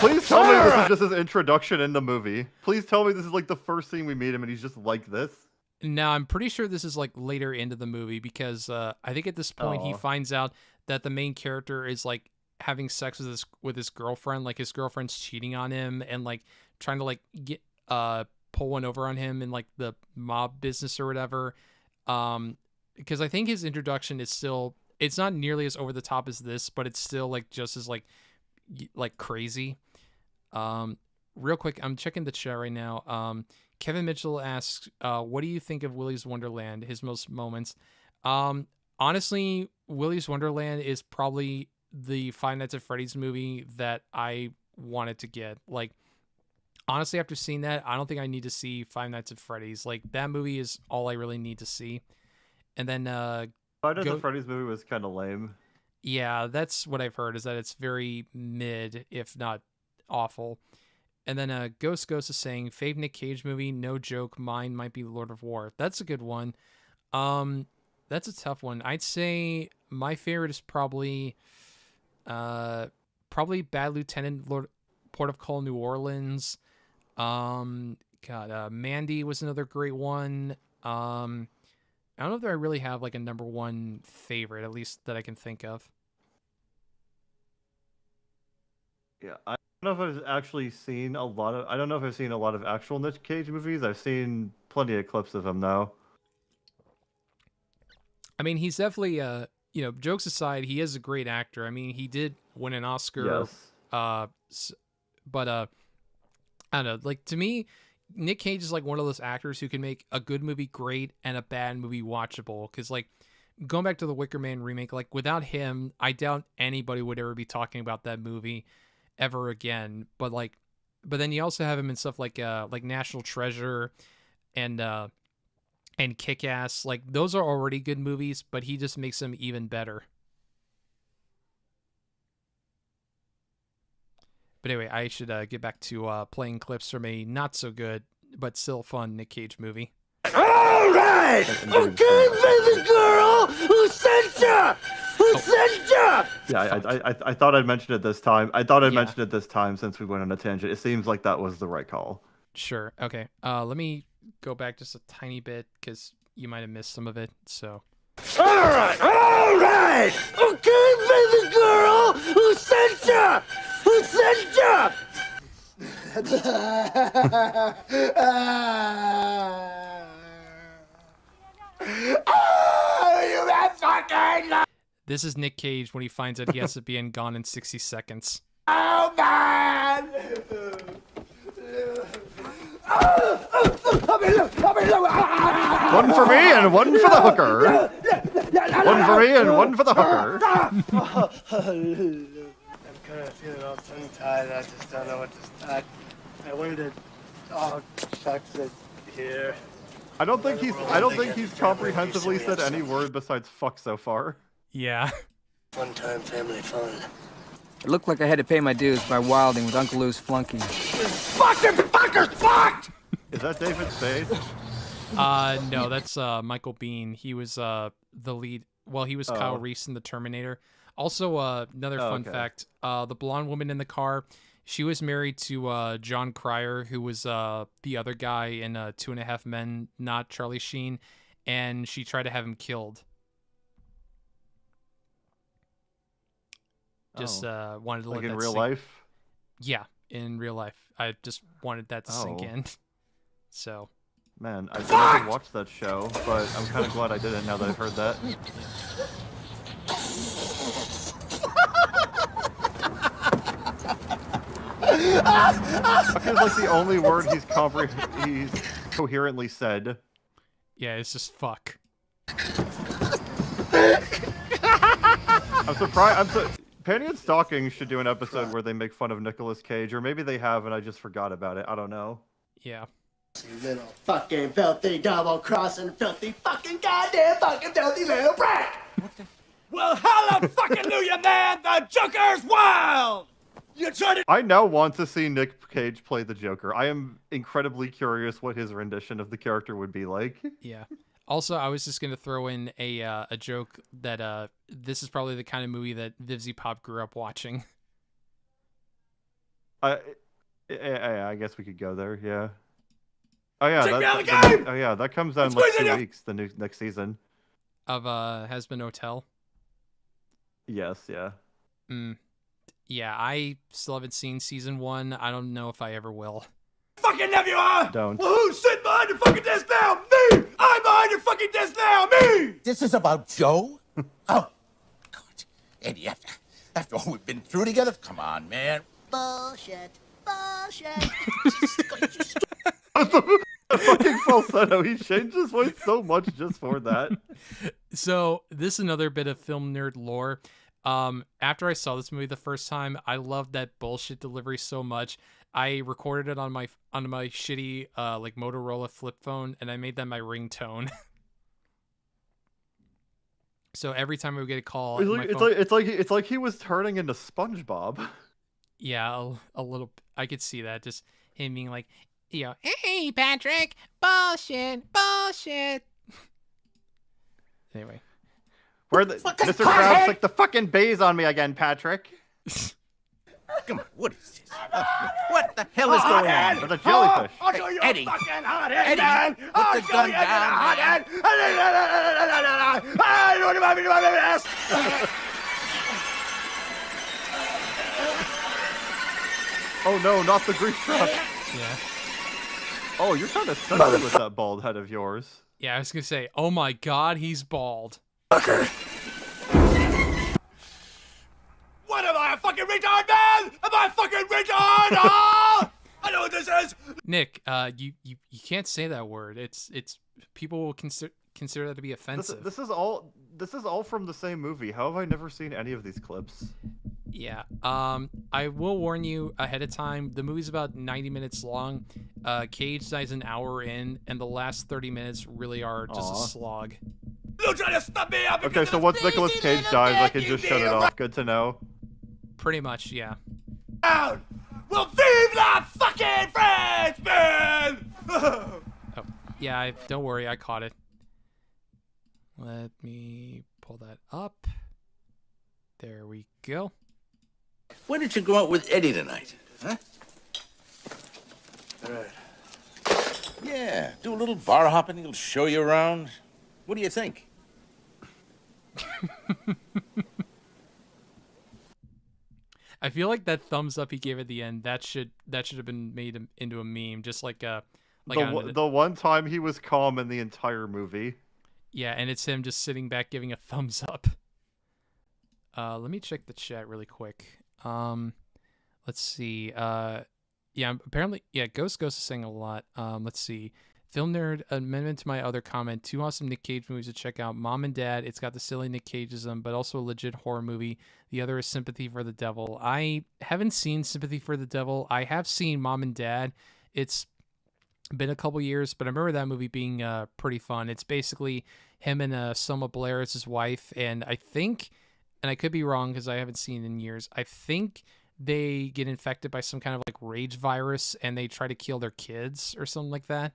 Please tell me this is just his introduction in the movie. Please tell me this is like the first scene we meet him and he's just like this.
Now, I'm pretty sure this is like later into the movie because I think at this point he finds out that the main character is like having sex with his girlfriend. Like his girlfriend's cheating on him and like trying to like get pull one over on him in like the mob business or whatever. Because I think his introduction is still, it's not nearly as over the top as this, but it's still like just as like crazy. Real quick, I'm checking the chat right now. Kevin Mitchell asks, what do you think of Willy's Wonderland, his most moments? Honestly, Willy's Wonderland is probably the Five Nights at Freddy's movie that I wanted to get. Like, honestly, after seeing that, I don't think I need to see Five Nights at Freddy's. Like, that movie is all I really need to see. And then
Five Nights at Freddy's movie was kind of lame.
Yeah, that's what I've heard, is that it's very mid, if not awful. And then Ghost is saying, fave Nick Cage movie, no joke, mine might be Lord of War. That's a good one. That's a tough one. I'd say my favorite is probably Bad Lieutenant, Port of Call, New Orleans. Mandy was another great one. I don't know if I really have like a number one favorite, at least that I can think of.
Yeah, I don't know if I've actually seen a lot of. I don't know if I've seen a lot of actual Nick Cage movies. I've seen plenty of clips of him though.
I mean, he's definitely jokes aside, he is a great actor. I mean, he did win an Oscar.
Yes.
But I don't know. Like, to me, Nick Cage is like one of those actors who can make a good movie great and a bad movie watchable. Because like going back to the Wicker Man remake, like without him, I doubt anybody would ever be talking about that movie ever again. But then you also have him in stuff like National Treasure and Kick-Ass. Like, those are already good movies, but he just makes them even better. But anyway, I should get back to playing clips from a not so good but still fun Nick Cage movie.
All right! Okay, baby girl! Who sent ya? Who sent ya?
Yeah, I thought I'd mention it this time. I thought I'd mention it this time since we went on a tangent. It seems like that was the right call.
Sure. Okay. Let me go back just a tiny bit because you might have missed some of it. So.
All right! Okay, baby girl! Who sent ya? Who sent ya? You that fucking...
This is Nick Cage when he finds out he has to be in Gone in 60 Seconds.
Oh, man!
One for me and one for the hooker. One for me and one for the hooker.
I'm kind of feeling all tongue-tied. I just don't know what to start. I wanted to... Oh, shucks it here.
I don't think he's comprehensively said any word besides fuck so far.
Yeah.
One-time family fun.
It looked like I had to pay my dues by wilding with Uncle Lou's flunky.
Fucking fuckers, fucked!
Is that David Spade?
No, that's Michael Biehn. He was the lead. Well, he was Kyle Reese in The Terminator. Also, another fun fact: the blonde woman in the car, she was married to John Cryer, who was the other guy in 2.5 Men, not Charlie Sheen, and she tried to have him killed. Just wanted to
like
let
in
that
real
sink.
life.
Yeah, in real life. I just wanted that to sink in. So.
Man, I never watched that show, but I'm kind of glad I didn't now that I've heard that. Fuck is like the only word he's coherently said.
Yeah, it's just fuck.
I'm surprised. Penny and Stalking should do an episode where they make fun of Nicolas Cage, or maybe they have and I just forgot about it. I don't know.
Yeah.
You little fucking filthy double-crossing filthy fucking goddamn fucking filthy little brat!
Well, hallelujah, man! The Joker's wild! You trying to...
I now want to see Nick Cage play the Joker. I am incredibly curious what his rendition of the character would be like.
Yeah. Also, I was just gonna throw in a joke that this is probably the kind of movie that Vivzy Pop grew up watching.
I guess we could go there. Yeah. Oh yeah. That comes out in like 2 weeks. The next season
of Has Been Hotel.
Yes. Yeah.
Yeah. I still haven't seen season 1. I don't know if I ever will.
Fucking nebula!
Don't.
Well, who's sitting behind your fucking desk now? Me! I'm behind your fucking desk now! Me!
This is about Joe? Oh, God. Eddie, after all we've been through together, come on, man.
Bullshit. Bullshit.
A fucking falsetto. He changed his voice so much just for that.
So this is another bit of film nerd lore. After I saw this movie the first time, I loved that bullshit delivery so much. I recorded it on my shitty like Motorola flip phone, and I made that my ringtone. So every time I would get a call,
it's like he was turning into SpongeBob.
Yeah, a little. I could see that, just him being like, hey Patrick, bullshit. Anyway,
where the Mr. Krabs like the fucking bays on me again, Patrick.
Come on, what is this? What the hell is going on?
For the jellyfish.
I'll show you
Eddie.
a fucking hothead,
Eddie,
man!
put
I'll
the
show
gun
you
down,
a hothead! What about me?
Oh no, not the grease trap.
Yeah.
Oh, you're kind of sexy with that bald head of yours.
Yeah, I was gonna say, oh my god, he's bald.
What am I, a fucking retard, man? Am I a fucking retard? Oh! I know what this is.
Nick, you can't say that word. It's people will consider that to be offensive.
This is all from the same movie. How have I never seen any of these clips?
Yeah. I will warn you ahead of time. The movie's about 90 minutes long. Cage dies an hour in, and the last 30 minutes really are just a slog.
You trying to stop me up?
Okay, so once Nicolas Cage dies, I can just shut it off. Good to know.
Pretty much, yeah.
Well, vive la fucking France, man!
Oh, yeah, don't worry, I caught it. Let me pull that up. There we go.
Why don't you go out with Eddie tonight, huh?
All right.
Yeah, do a little bar hopping. He'll show you around. What do you think?
I feel like that thumbs up he gave at the end, that should have been made into a meme, just like the
one time he was calm in the entire movie.
Yeah, and it's him just sitting back giving a thumbs up. Let me check the chat really quick. Let's see. Yeah, apparently, yeah, Ghost is saying a lot. Let's see. Film Nerd, amendment to my other comment. 2 awesome Nick Cage movies to check out. Mom and Dad, it's got the silly Nick Cageism, but also a legit horror movie. The other is Sympathy for the Devil. I haven't seen Sympathy for the Devil. I have seen Mom and Dad. It's been a couple years, but I remember that movie being pretty fun. It's basically him and Selma Blair as his wife, and I think, and I could be wrong because I haven't seen it in years, I think they get infected by some kind of like rage virus and they try to kill their kids or something like that.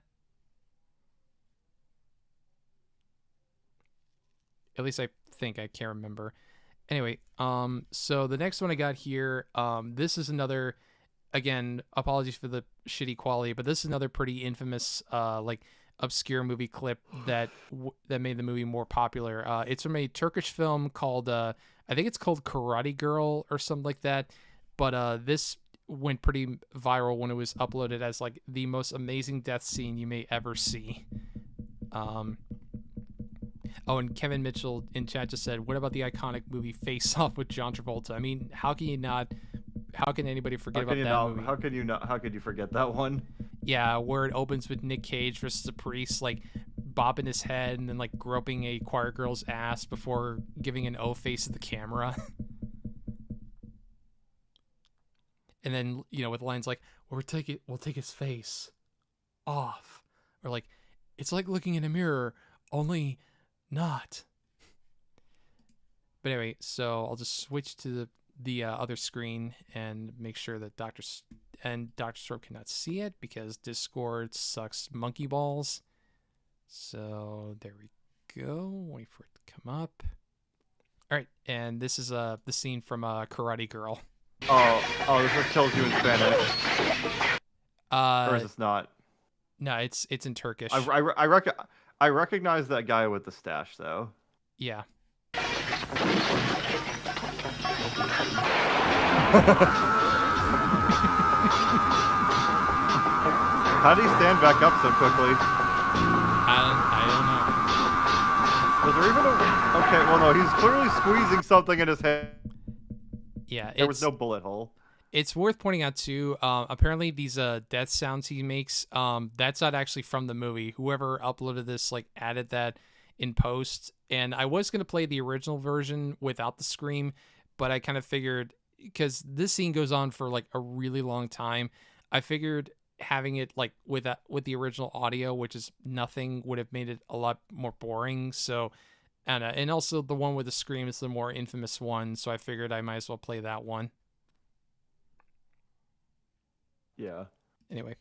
At least I think. I can't remember. Anyway, so the next one I got here, this is another, again, apologies for the shitty quality, but this is another pretty infamous, like obscure movie clip that made the movie more popular. It's from a Turkish film called, I think it's called Karate Girl or something like that. But this went pretty viral when it was uploaded as like the most amazing death scene you may ever see. Oh, and Kevin Mitchell in chat just said, what about the iconic movie Face Off with John Travolta? I mean, how can anybody forget about that movie?
How could you forget that one?
Yeah, where it opens with Nick Cage versus a priest, like bopping his head and then like groping a choir girl's ass before giving an O face to the camera. And then, with lines like, we'll take his face off. Or like, it's like looking in a mirror, only not. But anyway, so I'll just switch to the other screen and make sure that Dr. Strobe cannot see it because Discord sucks monkey balls. So there we go. Wait for it to come up. All right, and this is the scene from Karate Girl.
Oh, this just kills you in Spanish. Or is this not?
No, it's in Turkish.
I recognize that guy with the stash, though.
Yeah.
How did he stand back up so quickly?
I
don't know. Was there even a... Okay, well, no, he's clearly squeezing something in his head.
Yeah,
there was no bullet hole.
It's worth pointing out too. Apparently, these death sounds he makes, that's not actually from the movie. Whoever uploaded this added that in post. And I was gonna play the original version without the scream, but I kind of figured because this scene goes on for a really long time, I figured having it with the original audio, which is nothing, would have made it a lot more boring. So. And also the one with the scream is the more infamous one, so I figured I might as well play that one.
Yeah.
Anyway.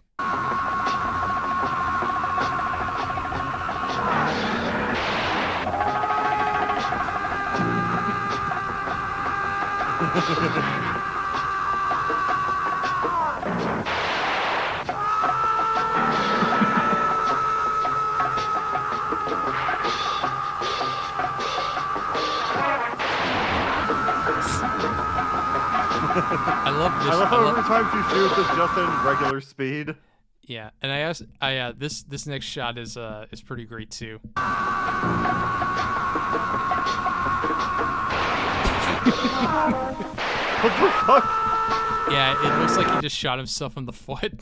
I love this.
I love how every time she shoots, it's just in regular speed.
Yeah, and this next shot is pretty great too.
What the fuck?
Yeah, it looks like he just shot himself in the foot.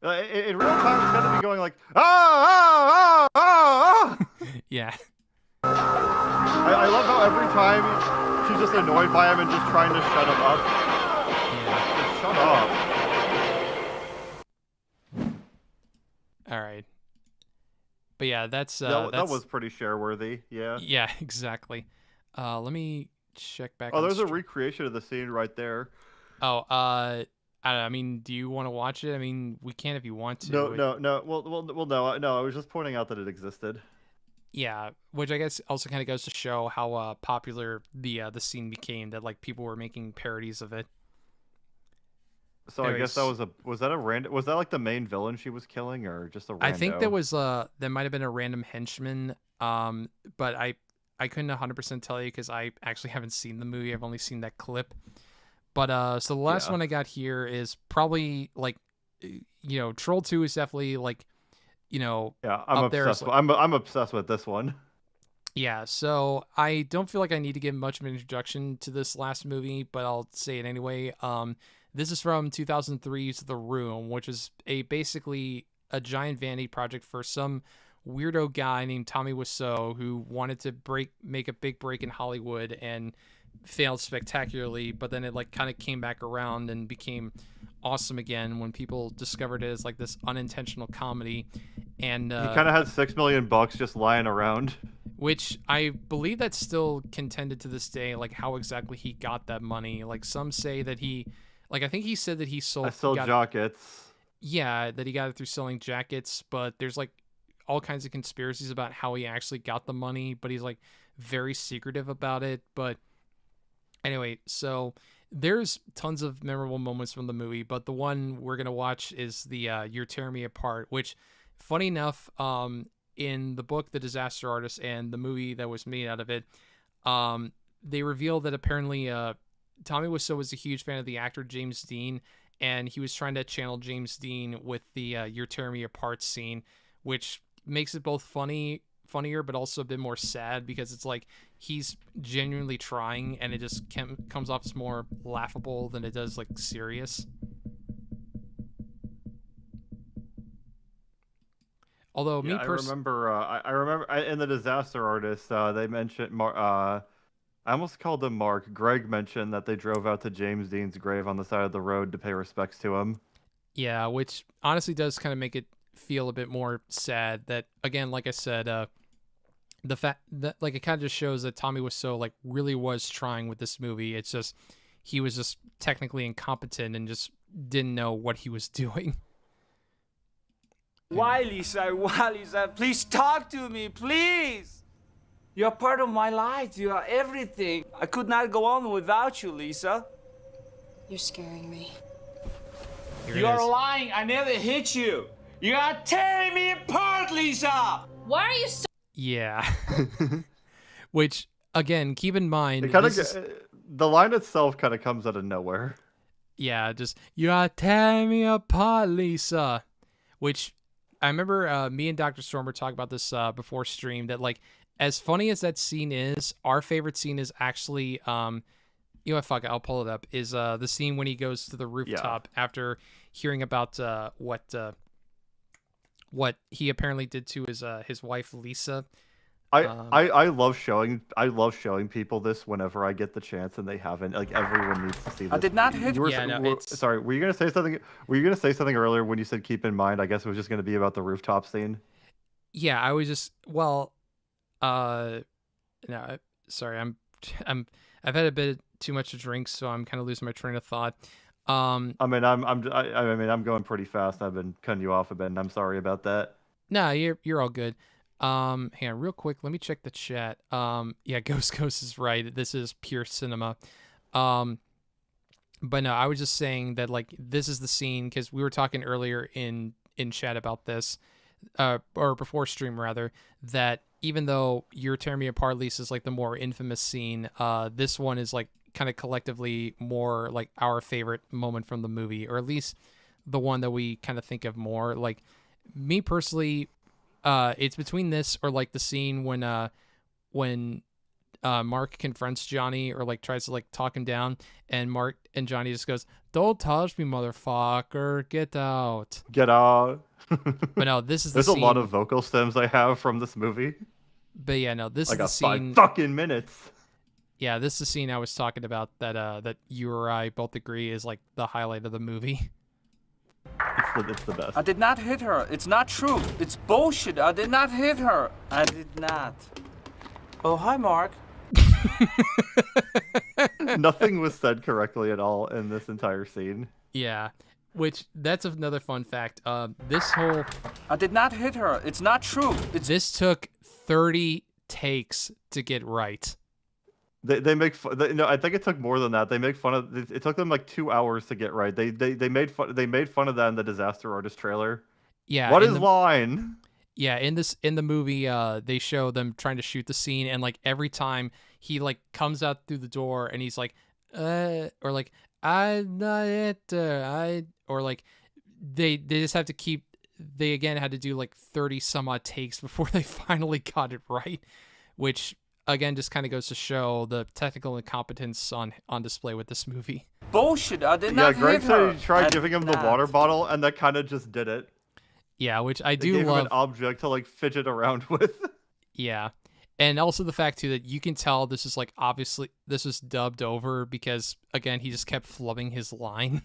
In real time, it's gonna be going like ah.
Yeah.
I love how every time she's just annoyed by him and just trying to shut him up.
Yeah.
Just shut up.
All right. But yeah, that
was pretty share-worthy. Yeah.
Yeah, exactly. Let me check back.
Oh, there's a recreation of the scene right there.
Oh, I mean, do you want to watch it? I mean, we can if you want to.
No. Well, no. I was just pointing out that it existed.
Yeah, which I guess also kind of goes to show how popular the scene became. That people were making parodies of it.
So anyways, I guess was that the main villain she was killing, or just a rando?
I think there might have been a random henchman. But I couldn't 100% tell you because I actually haven't seen the movie. I've only seen that clip. But so the last one I got here is probably Troll 2 is definitely
I'm
up there.
I'm obsessed with this one.
Yeah, so I don't feel like I need to give much of an introduction to this last movie, but I'll say it anyway. This is from 2003's The Room, which is basically a giant vanity project for some weirdo guy named Tommy Wiseau who wanted to make a big break in Hollywood and failed spectacularly, but then it like kind of came back around and became awesome again when people discovered it as like this unintentional comedy. And
he kind of had $6 million just lying around,
which I believe that's still contended to this day, like how exactly he got that money. Like some say that I think he said that he sold
jackets.
Yeah, that he got it through selling jackets, but there's like all kinds of conspiracies about how he actually got the money, but he's like very secretive about it. But anyway, so there's tons of memorable moments from the movie, but the one we're going to watch is the You're Tearing Me Apart, which, funny enough, in the book The Disaster Artist and the movie that was made out of it, they reveal that apparently Tommy Wiseau was a huge fan of the actor James Dean, and he was trying to channel James Dean with the You're Tearing Me Apart scene, which makes it both funnier but also a bit more sad, because it's like he's genuinely trying and it just comes off as more laughable than it does like serious. Although
I remember in The Disaster Artist, they mentioned I almost called him Mark. Greg mentioned that they drove out to James Dean's grave on the side of the road to pay respects to him.
Yeah, which honestly does kind of make it feel a bit more sad. That, again, like I said, the fact that like it kind of just shows that Tommy Wiseau like really was trying with this movie. It's just he was just technically incompetent and just didn't know what he was doing.
Why, Lisa? Why, Lisa? Please talk to me, please. You're part of my life. You are everything. I could not go on without you, Lisa.
You're scaring me.
You're lying. I never hit you. You are tearing me apart, Lisa.
Why are you so...
Yeah. Which, again, keep in mind...
The line itself kind of comes out of nowhere.
Yeah, just, you are tearing me apart, Lisa. Which, I remember me and Dr. Storm were talking about this before stream, that, like, as funny as that scene is, our favorite scene is actually, you know what, fuck it, I'll pull it up, is the scene when he goes to the rooftop after hearing about what he apparently did to his wife, Lisa.
I love showing people this whenever I get the chance, and they haven't. Like, everyone needs to see this.
I did not hit.
Sorry, were you gonna say something? Were you gonna say something earlier when you said keep in mind? I guess it was just gonna be about the rooftop scene.
Yeah, I was just no, sorry, I've had a bit too much to drink, so I'm kind of losing my train of thought.
I mean, I'm going pretty fast. I've been cutting you off a bit, and I'm sorry about that.
Nah, you're all good. Hang on, real quick, let me check the chat. Yeah, Ghost is right. This is pure cinema. But no, I was just saying that, like, this is the scene, because we were talking earlier in chat about this, or before stream rather, that even though You're Tearing Me Apart, Lisa, is like the more infamous scene, this one is like kind of collectively more like our favorite moment from the movie, or at least the one that we kind of think of more. Like, me personally, it's between this or like the scene when Mark confronts Johnny, or like tries to like talk him down, and Mark and Johnny just goes, "Don't touch me, motherfucker, get out."
Get out.
But no, this is
There's
the scene.
a lot of vocal stems I have from this movie.
But yeah, no, this
I
is the
got
scene.
5 fucking minutes.
Yeah, this is the scene I was talking about that you or I both agree is like the highlight of the movie.
It's the best.
I did not hit her. It's not true. It's bullshit. I did not hit her. I did not. Oh, hi, Mark.
Nothing was said correctly at all in this entire scene.
Yeah, which that's another fun fact. This whole...
I did not hit her. It's not true.
This took 30 takes to get right.
They make fun. No, I think it took more than that. They make fun of. It took them like 2 hours to get right. They made fun. They made fun of that in the Disaster Artist trailer.
Yeah.
What is line?
Yeah, in the movie, they show them trying to shoot the scene, and like every time he like comes out through the door and he's like, or like, I'm not it, or like they just have to keep. They again had to do like 30 some odd takes before they finally got it right, which again, just kind of goes to show the technical incompetence on display with this movie.
Bullshit, I did
Yeah,
not
Greg
hit her.
said he tried
I
giving him
did
the
not.
water bottle, and that kind of just did it.
Yeah, which I
They
do
gave him
love.
an object to like fidget around with.
Yeah. And also the fact too that you can tell this is like obviously this was dubbed over because again he just kept flubbing his line.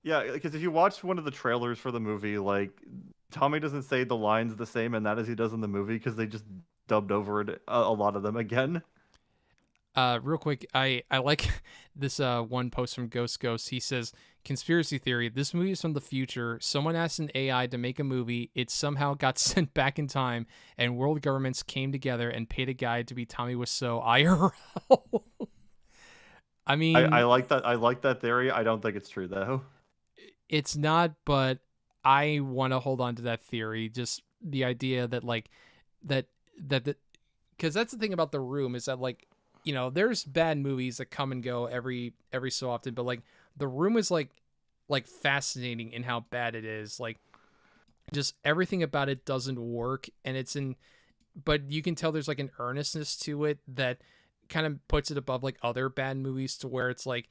Yeah, because if you watch one of the trailers for the movie, like Tommy doesn't say the lines the same in that as he does in the movie because they just dubbed over it a lot of them again.
Real quick, I like this one post from Ghost. He says, conspiracy theory, this movie is from the future. Someone asked an AI to make a movie. It somehow got sent back in time, and world governments came together and paid a guy to be Tommy Wiseau IRL. I mean,
I like that. I like that theory. I don't think it's true though.
it's not, but I want to hold on to that theory. Just the idea that like that because that's the thing about The Room is that like, you know, there's bad movies that come and go every so often, but like The Room is like fascinating in how bad it is. Like just everything about it doesn't work, and but you can tell there's like an earnestness to it that kind of puts it above like other bad movies to where it's like,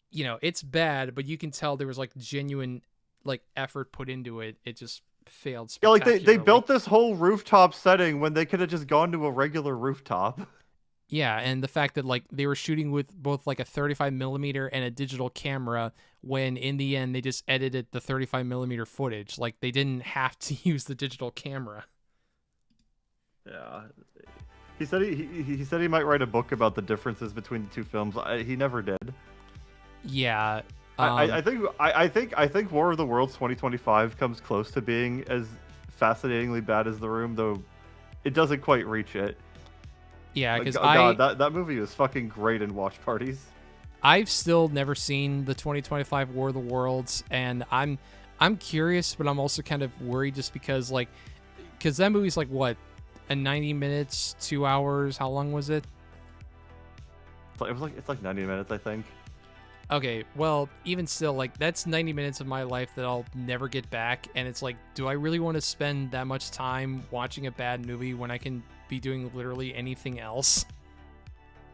you know, it's bad, but you can tell there was like genuine like effort put into it. It just failed
Yeah, like
spectacularly.
they built this whole rooftop setting when they could have just gone to a regular rooftop.
Yeah, and the fact that like they were shooting with both like a 35mm and a digital camera, when in the end they just edited the 35mm footage. Like they didn't have to use the digital camera.
Yeah, he said he said he might write a book about the differences between the two films. He never did.
Yeah,
I think War of the Worlds 2025 comes close to being as fascinatingly bad as The Room, though it doesn't quite reach it.
Yeah, because
that movie was fucking great in watch parties.
I've still never seen the 2025 War of the Worlds, and I'm curious, but I'm also kind of worried just because that movie's like what, a 90 minutes, 2 hours? How long was it?
It's like 90 minutes, I think.
Okay, well, even still, like that's 90 minutes of my life that I'll never get back, and it's like, do I really want to spend that much time watching a bad movie when I can be doing literally anything else?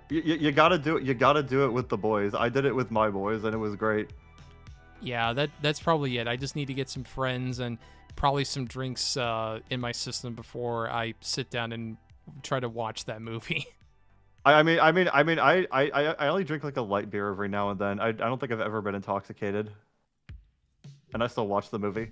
You gotta do it. You gotta do it with the boys. I did it with my boys, and it was great.
Yeah, that's probably it. I just need to get some friends and probably some drinks in my system before I sit down and try to watch that movie.
I mean, I only drink like a light beer every now and then. I don't think I've ever been intoxicated, and I still watch the movie.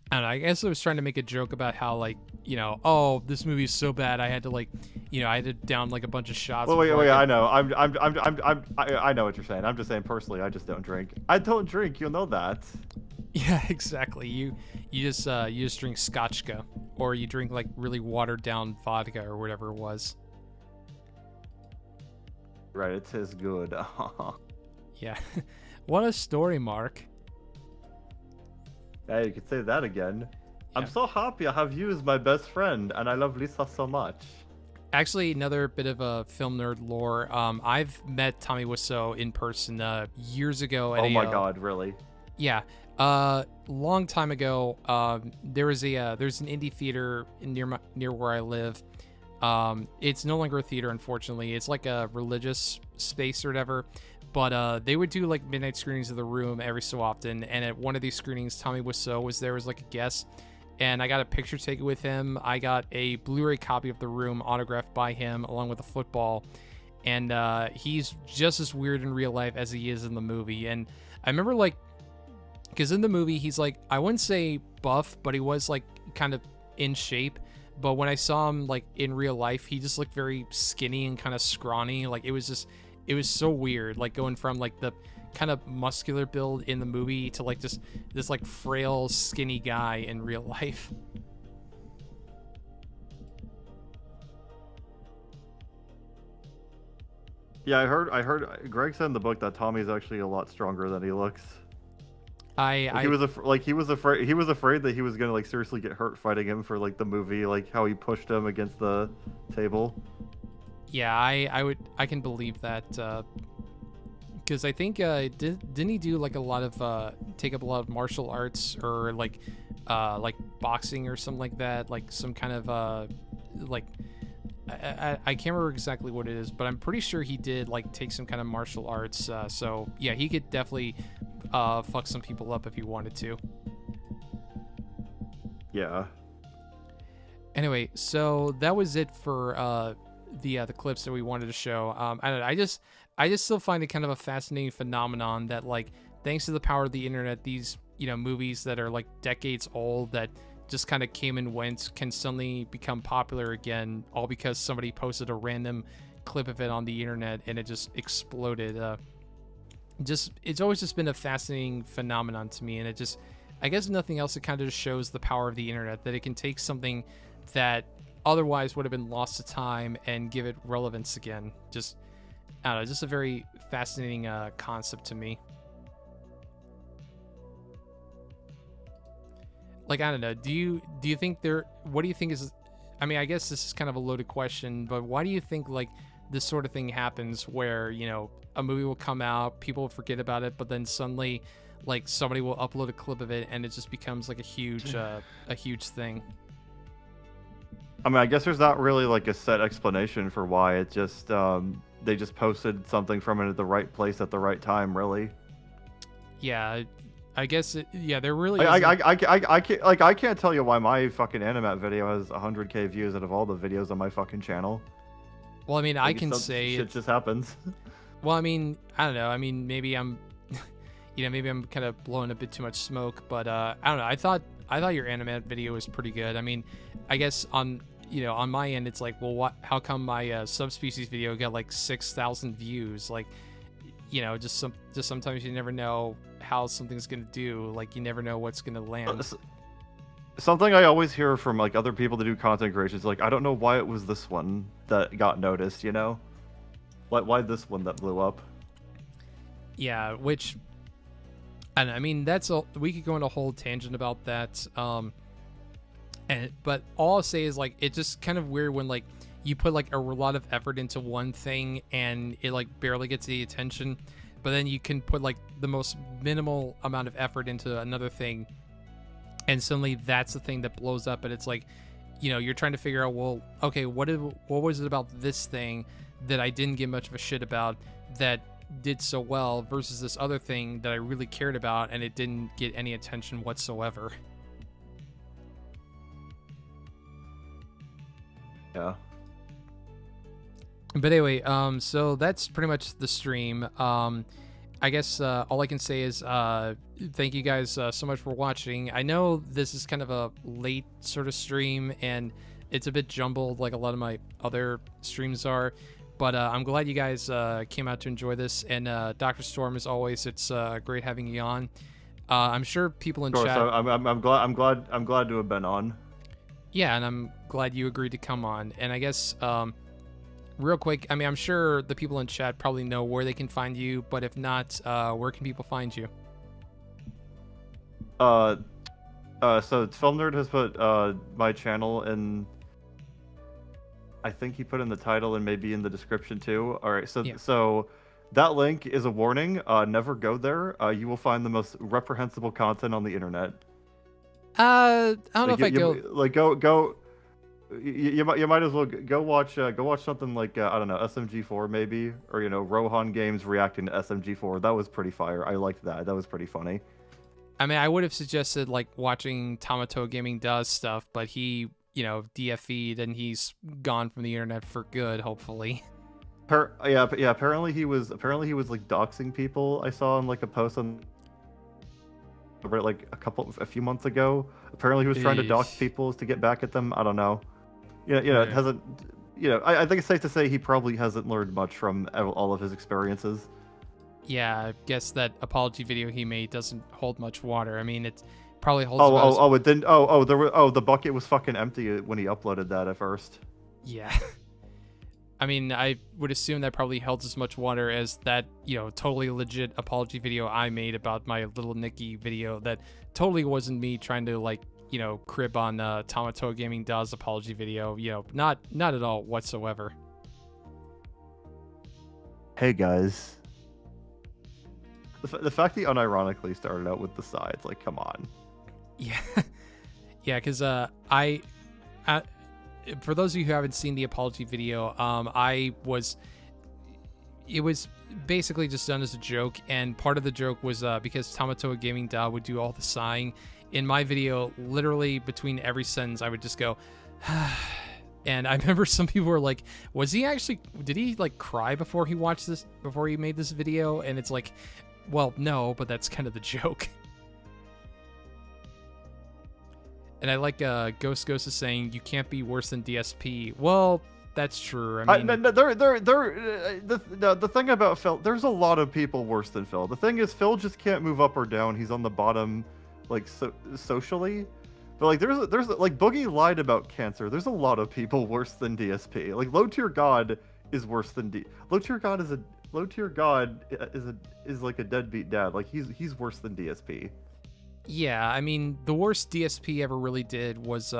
And I guess I was trying to make a joke about how, like, you know, oh, this movie is so bad, I had to like, you know, I had to down like a bunch of shots.
Wait, I know. I know what you're saying. I'm just saying personally, I just don't drink. I don't drink. You'll know that.
Yeah, exactly. You just drink Scotchka, or you drink like really watered down vodka or whatever it was.
Right, it is good.
Yeah. What a story, Mark.
Hey, you could say that again. Yeah. I'm so happy I have you as my best friend, and I love Lisa so much. Actually,
another bit of a film nerd lore. I've met Tommy Wiseau in person years ago. At
oh my god, really?
Yeah. Long time ago, there's an indie theater near where I live. It's no longer a theater, unfortunately. It's like a religious space or whatever. But they would do like midnight screenings of The Room every so often, and at one of these screenings, Tommy Wiseau was there as like a guest, and I got a picture taken with him. I got a Blu-ray copy of The Room autographed by him along with a football, and he's just as weird in real life as he is in the movie. And I remember like, because in the movie he's like, I wouldn't say buff, but he was like kind of in shape. But when I saw him like in real life, he just looked very skinny and kind of scrawny. Like it was so weird, like going from like the kind of muscular build in the movie to like this like frail, skinny guy in real life.
Yeah, I heard Greg said in the book that Tommy's actually a lot stronger than he looks. He was afraid that he was gonna like seriously get hurt fighting him for like the movie, like how he pushed him against the table.
Yeah, I can believe that, because I think didn't he do like a lot of take up a lot of martial arts or like boxing or something like that, like some kind of like I can't remember exactly what it is, but I'm pretty sure he did like take some kind of martial arts. So yeah, he could definitely fuck some people up if he wanted to.
Yeah.
Anyway, so that was it for the clips that we wanted to show. I don't know, I just still find it kind of a fascinating phenomenon that, like, thanks to the power of the internet, these, movies that are like decades old that just kind of came and went can suddenly become popular again, all because somebody posted a random clip of it on the internet and it just exploded. It's always just been a fascinating phenomenon to me, and it just, I guess nothing else, it kind of just shows the power of the internet, that it can take something that otherwise would have been lost to time and give it relevance again. Just, I don't know, just a very fascinating concept to me. Like, I don't know, do you think what do you think is, I mean, I guess this is kind of a loaded question, but why do you think, like, this sort of thing happens where, a movie will come out, people will forget about it, but then suddenly, like, somebody will upload a clip of it and it just becomes like a huge thing?
I mean, I guess there's not really like a set explanation for why. It just they just posted something from it at the right place at the right time, really.
Yeah, I guess there really
I can't tell you why my fucking Animat video has 100K views out of all the videos on my fucking channel.
Well, I mean, I can say
shit just happens.
Well, I mean, I don't know. I mean, maybe I'm maybe I'm kind of blowing a bit too much smoke, but I don't know. I thought your Animat video was pretty good. I mean, I guess on my end, it's like, well, how come my subspecies video got like 6,000 views? Like, just sometimes you never know how something's gonna do. Like, you never know what's gonna land.
Something I always hear from like other people that do content creation is like, I don't know why it was this one that got noticed. Why this one that blew up?
Yeah, which I don't know, I mean, we could go on a whole tangent about that. But all I'll say is, like, it's just kind of weird when, like, you put like a lot of effort into one thing and it like barely gets the attention, but then you can put like the most minimal amount of effort into another thing and suddenly that's the thing that blows up. And it's like, you're trying to figure out, well, okay, what was it about this thing that I didn't give much of a shit about that did so well versus this other thing that I really cared about and it didn't get any attention whatsoever.
Yeah.
But anyway, so that's pretty much the stream. I guess all I can say is thank you guys so much for watching. I know this is kind of a late sort of stream and it's a bit jumbled like a lot of my other streams are, but I'm glad you guys came out to enjoy this. And Dr. Storm, as always, it's great having you on. I'm sure people in chat.
So I'm glad to have been on.
Yeah, and I'm glad you agreed to come on. And I guess real quick, I mean, I'm sure the people in chat probably know where they can find you, but if not, where can people find you?
So FilmNerd has put my channel in. I think he put in the title and maybe in the description too. All right, so that link is a warning. Never go there. You will find the most reprehensible content on the internet.
I don't know if I go.
Go. You might as well go watch something like I don't know, SMG4 maybe, or Rohan Games reacting to SMG4. That was pretty fire. I liked that. That was pretty funny.
I mean, I would have suggested like watching Tamato Gaming Does stuff, but he DFE'd and he's gone from the internet for good, hopefully.
Apparently he was like doxing people. I saw in like a post on like a few months ago. Apparently he was trying to dox people to get back at them. I don't know. It hasn't. I think it's safe to say he probably hasn't learned much from all of his experiences.
Yeah, I guess that apology video he made doesn't hold much water. I mean, it probably holds.
It didn't. The bucket was fucking empty when he uploaded that at first.
Yeah. I mean, I would assume that probably held as much water as that, totally legit apology video I made about my little Nikki video that totally wasn't me trying to like, crib on Tamato Gaming Does apology video. Not at all whatsoever.
Hey guys. The fact he unironically started out with the sides, like, come on.
Yeah. Yeah, because I for those of you who haven't seen the apology video, it was basically just done as a joke, and part of the joke was because Tamatoa Gaming Da would do all the sighing. In my video, literally between every sentence, I would just go, and I remember some people were like, did he like cry before he made this video? And it's like, well, no, but that's kind of the joke. And I like Ghost is saying, you can't be worse than DSP. Well, that's true. I mean,
the thing about Phil, there's a lot of people worse than Phil. The thing is, Phil just can't move up or down. He's on the bottom, like socially. But like, there's like Boogie lied about cancer. There's a lot of people worse than DSP. Like Low Tier God is worse than Low Tier God is like a deadbeat dad. Like he's worse than DSP.
Yeah, I mean, the worst DSP ever really did was,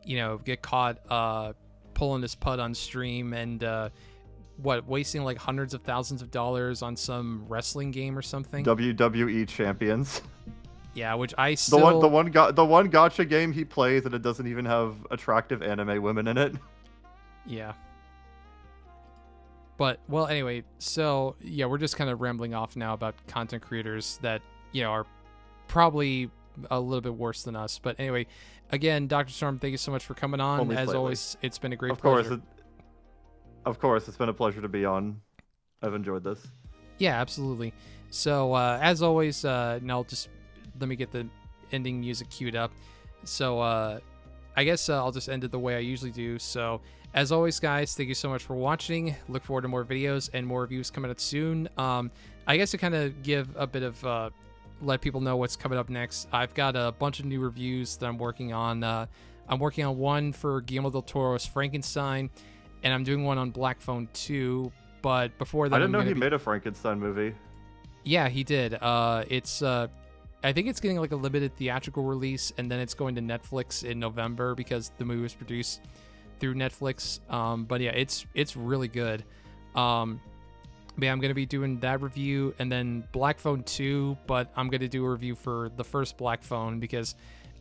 get caught pulling his putt on stream and, wasting like hundreds of thousands of dollars on some wrestling game or something.
WWE Champions.
Yeah, which I still...
The one gacha game he plays and it doesn't even have attractive anime women in it.
Yeah. But, well, anyway, so, yeah, we're just kind of rambling off now about content creators that, are probably a little bit worse than us. But anyway, again, Dr. Storm, thank you so much for coming on.
Only
As
slightly.
always, it's been a great pleasure.
Of course, it's been a pleasure to be on. I've enjoyed this.
Yeah, absolutely. So, as always, now just let me get the ending music queued up. So, I guess I'll just end it the way I usually do. So, as always, guys, thank you so much for watching. Look forward to more videos and more reviews coming out soon. I guess to kind of give a bit of... let people know what's coming up next. I've got a bunch of new reviews that I'm working on. I'm working on one for Guillermo del Toro's Frankenstein, and I'm doing one on Black Phone 2. But before that,
I didn't know he made a Frankenstein movie.
Yeah, he did. It's I think it's getting like a limited theatrical release, and then it's going to Netflix in November because the movie was produced through Netflix. But yeah, it's really good. But yeah, I'm going to be doing that review, and then Black Phone 2, but I'm going to do a review for the first Black Phone because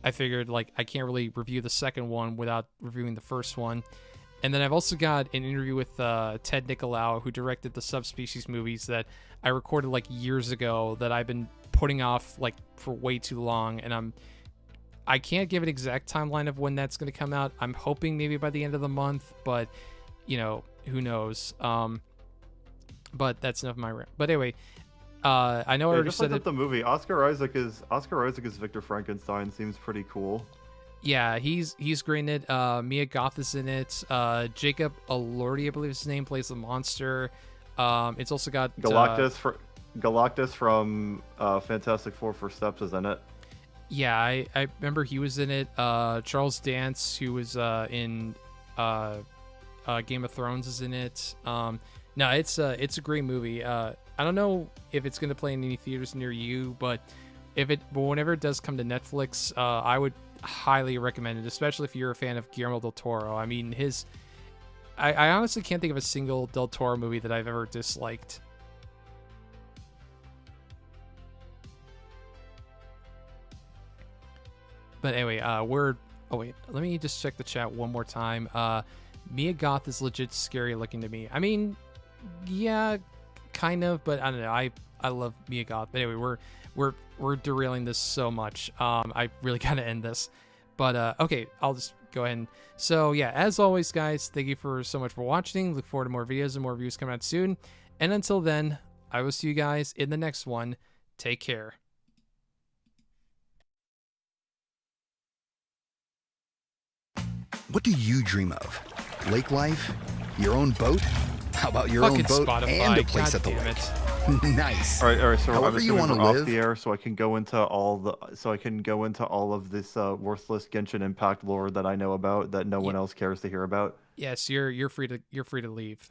I figured like I can't really review the second one without reviewing the first one. And then I've also got an interview with Ted Nicolau, who directed the Subspecies movies that I recorded like years ago that I've been putting off like for way too long, and I can't give an exact timeline of when that's going to come out. I'm hoping maybe by the end of the month, but who knows. But that's enough of my rant. But anyway, I know I already said it.
The movie Oscar Isaac is Victor Frankenstein seems pretty cool.
Yeah, he's great in it. Mia Goth is in it. Jacob Elordi, I believe his name, plays the monster. It's also got
Galactus from Fantastic Four First Steps is in it.
Yeah, I remember he was in it. Charles Dance, who was in Game of Thrones, is in it. No, it's a great movie. I don't know if it's going to play in any theaters near you, but whenever it does come to Netflix, I would highly recommend it, especially if you're a fan of Guillermo del Toro. I mean, I honestly can't think of a single del Toro movie that I've ever disliked. But anyway, oh wait, let me just check the chat one more time. Mia Goth is legit scary looking to me. I mean, yeah, kind of, but I don't know. I love Mia Goth. But anyway, we're derailing this so much. I really gotta end this. But okay, I'll just go ahead and so yeah, as always, guys, thank you so much for watching. Look forward to more videos and more reviews coming out soon. And until then, I will see you guys in the next one. Take care.
What do you dream of? Lake life? Your own boat? How about your
Fucking
own boat
Spotify.
and a place
God
at the
damn
lake?
it.
Nice.
All right. So
However you want to
off
live.
the air, so I can go into all of this worthless Genshin Impact lore that I know about that no one else cares to hear about.
Yes, you're free to leave.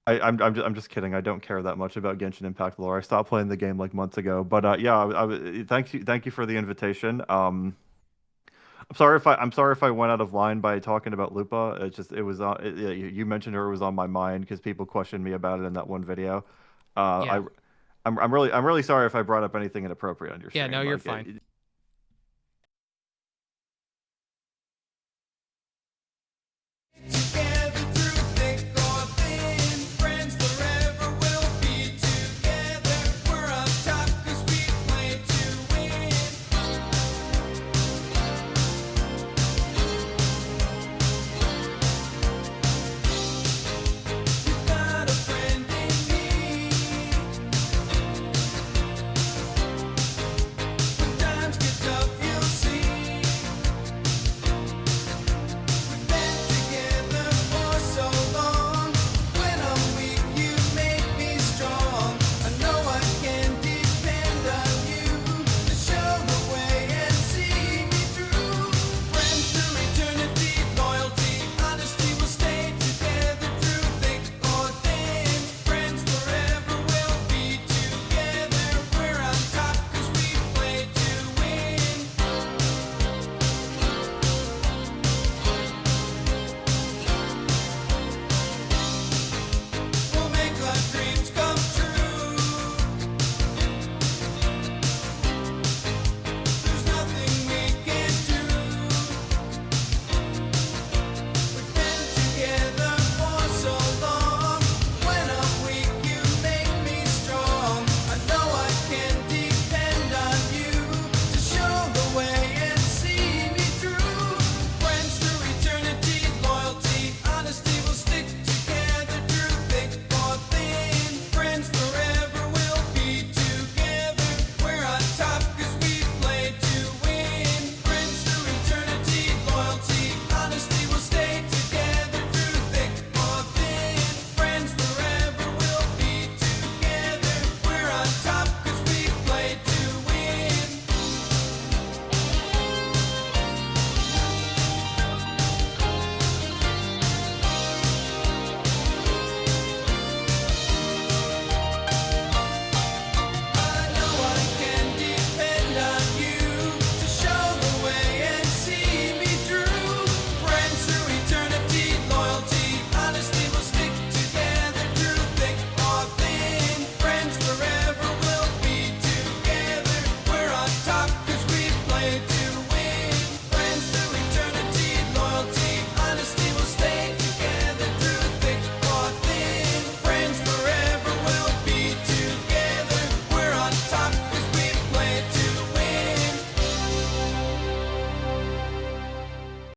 I'm just kidding. I don't care that much about Genshin Impact lore. I stopped playing the game like months ago. But yeah, thank you for the invitation. I'm sorry if I went out of line by talking about Lupa. You mentioned her, it was on my mind because people questioned me about it in that one video.
Yeah.
I'm really sorry if I brought up anything inappropriate on your stream.
Yeah, no, you're fine.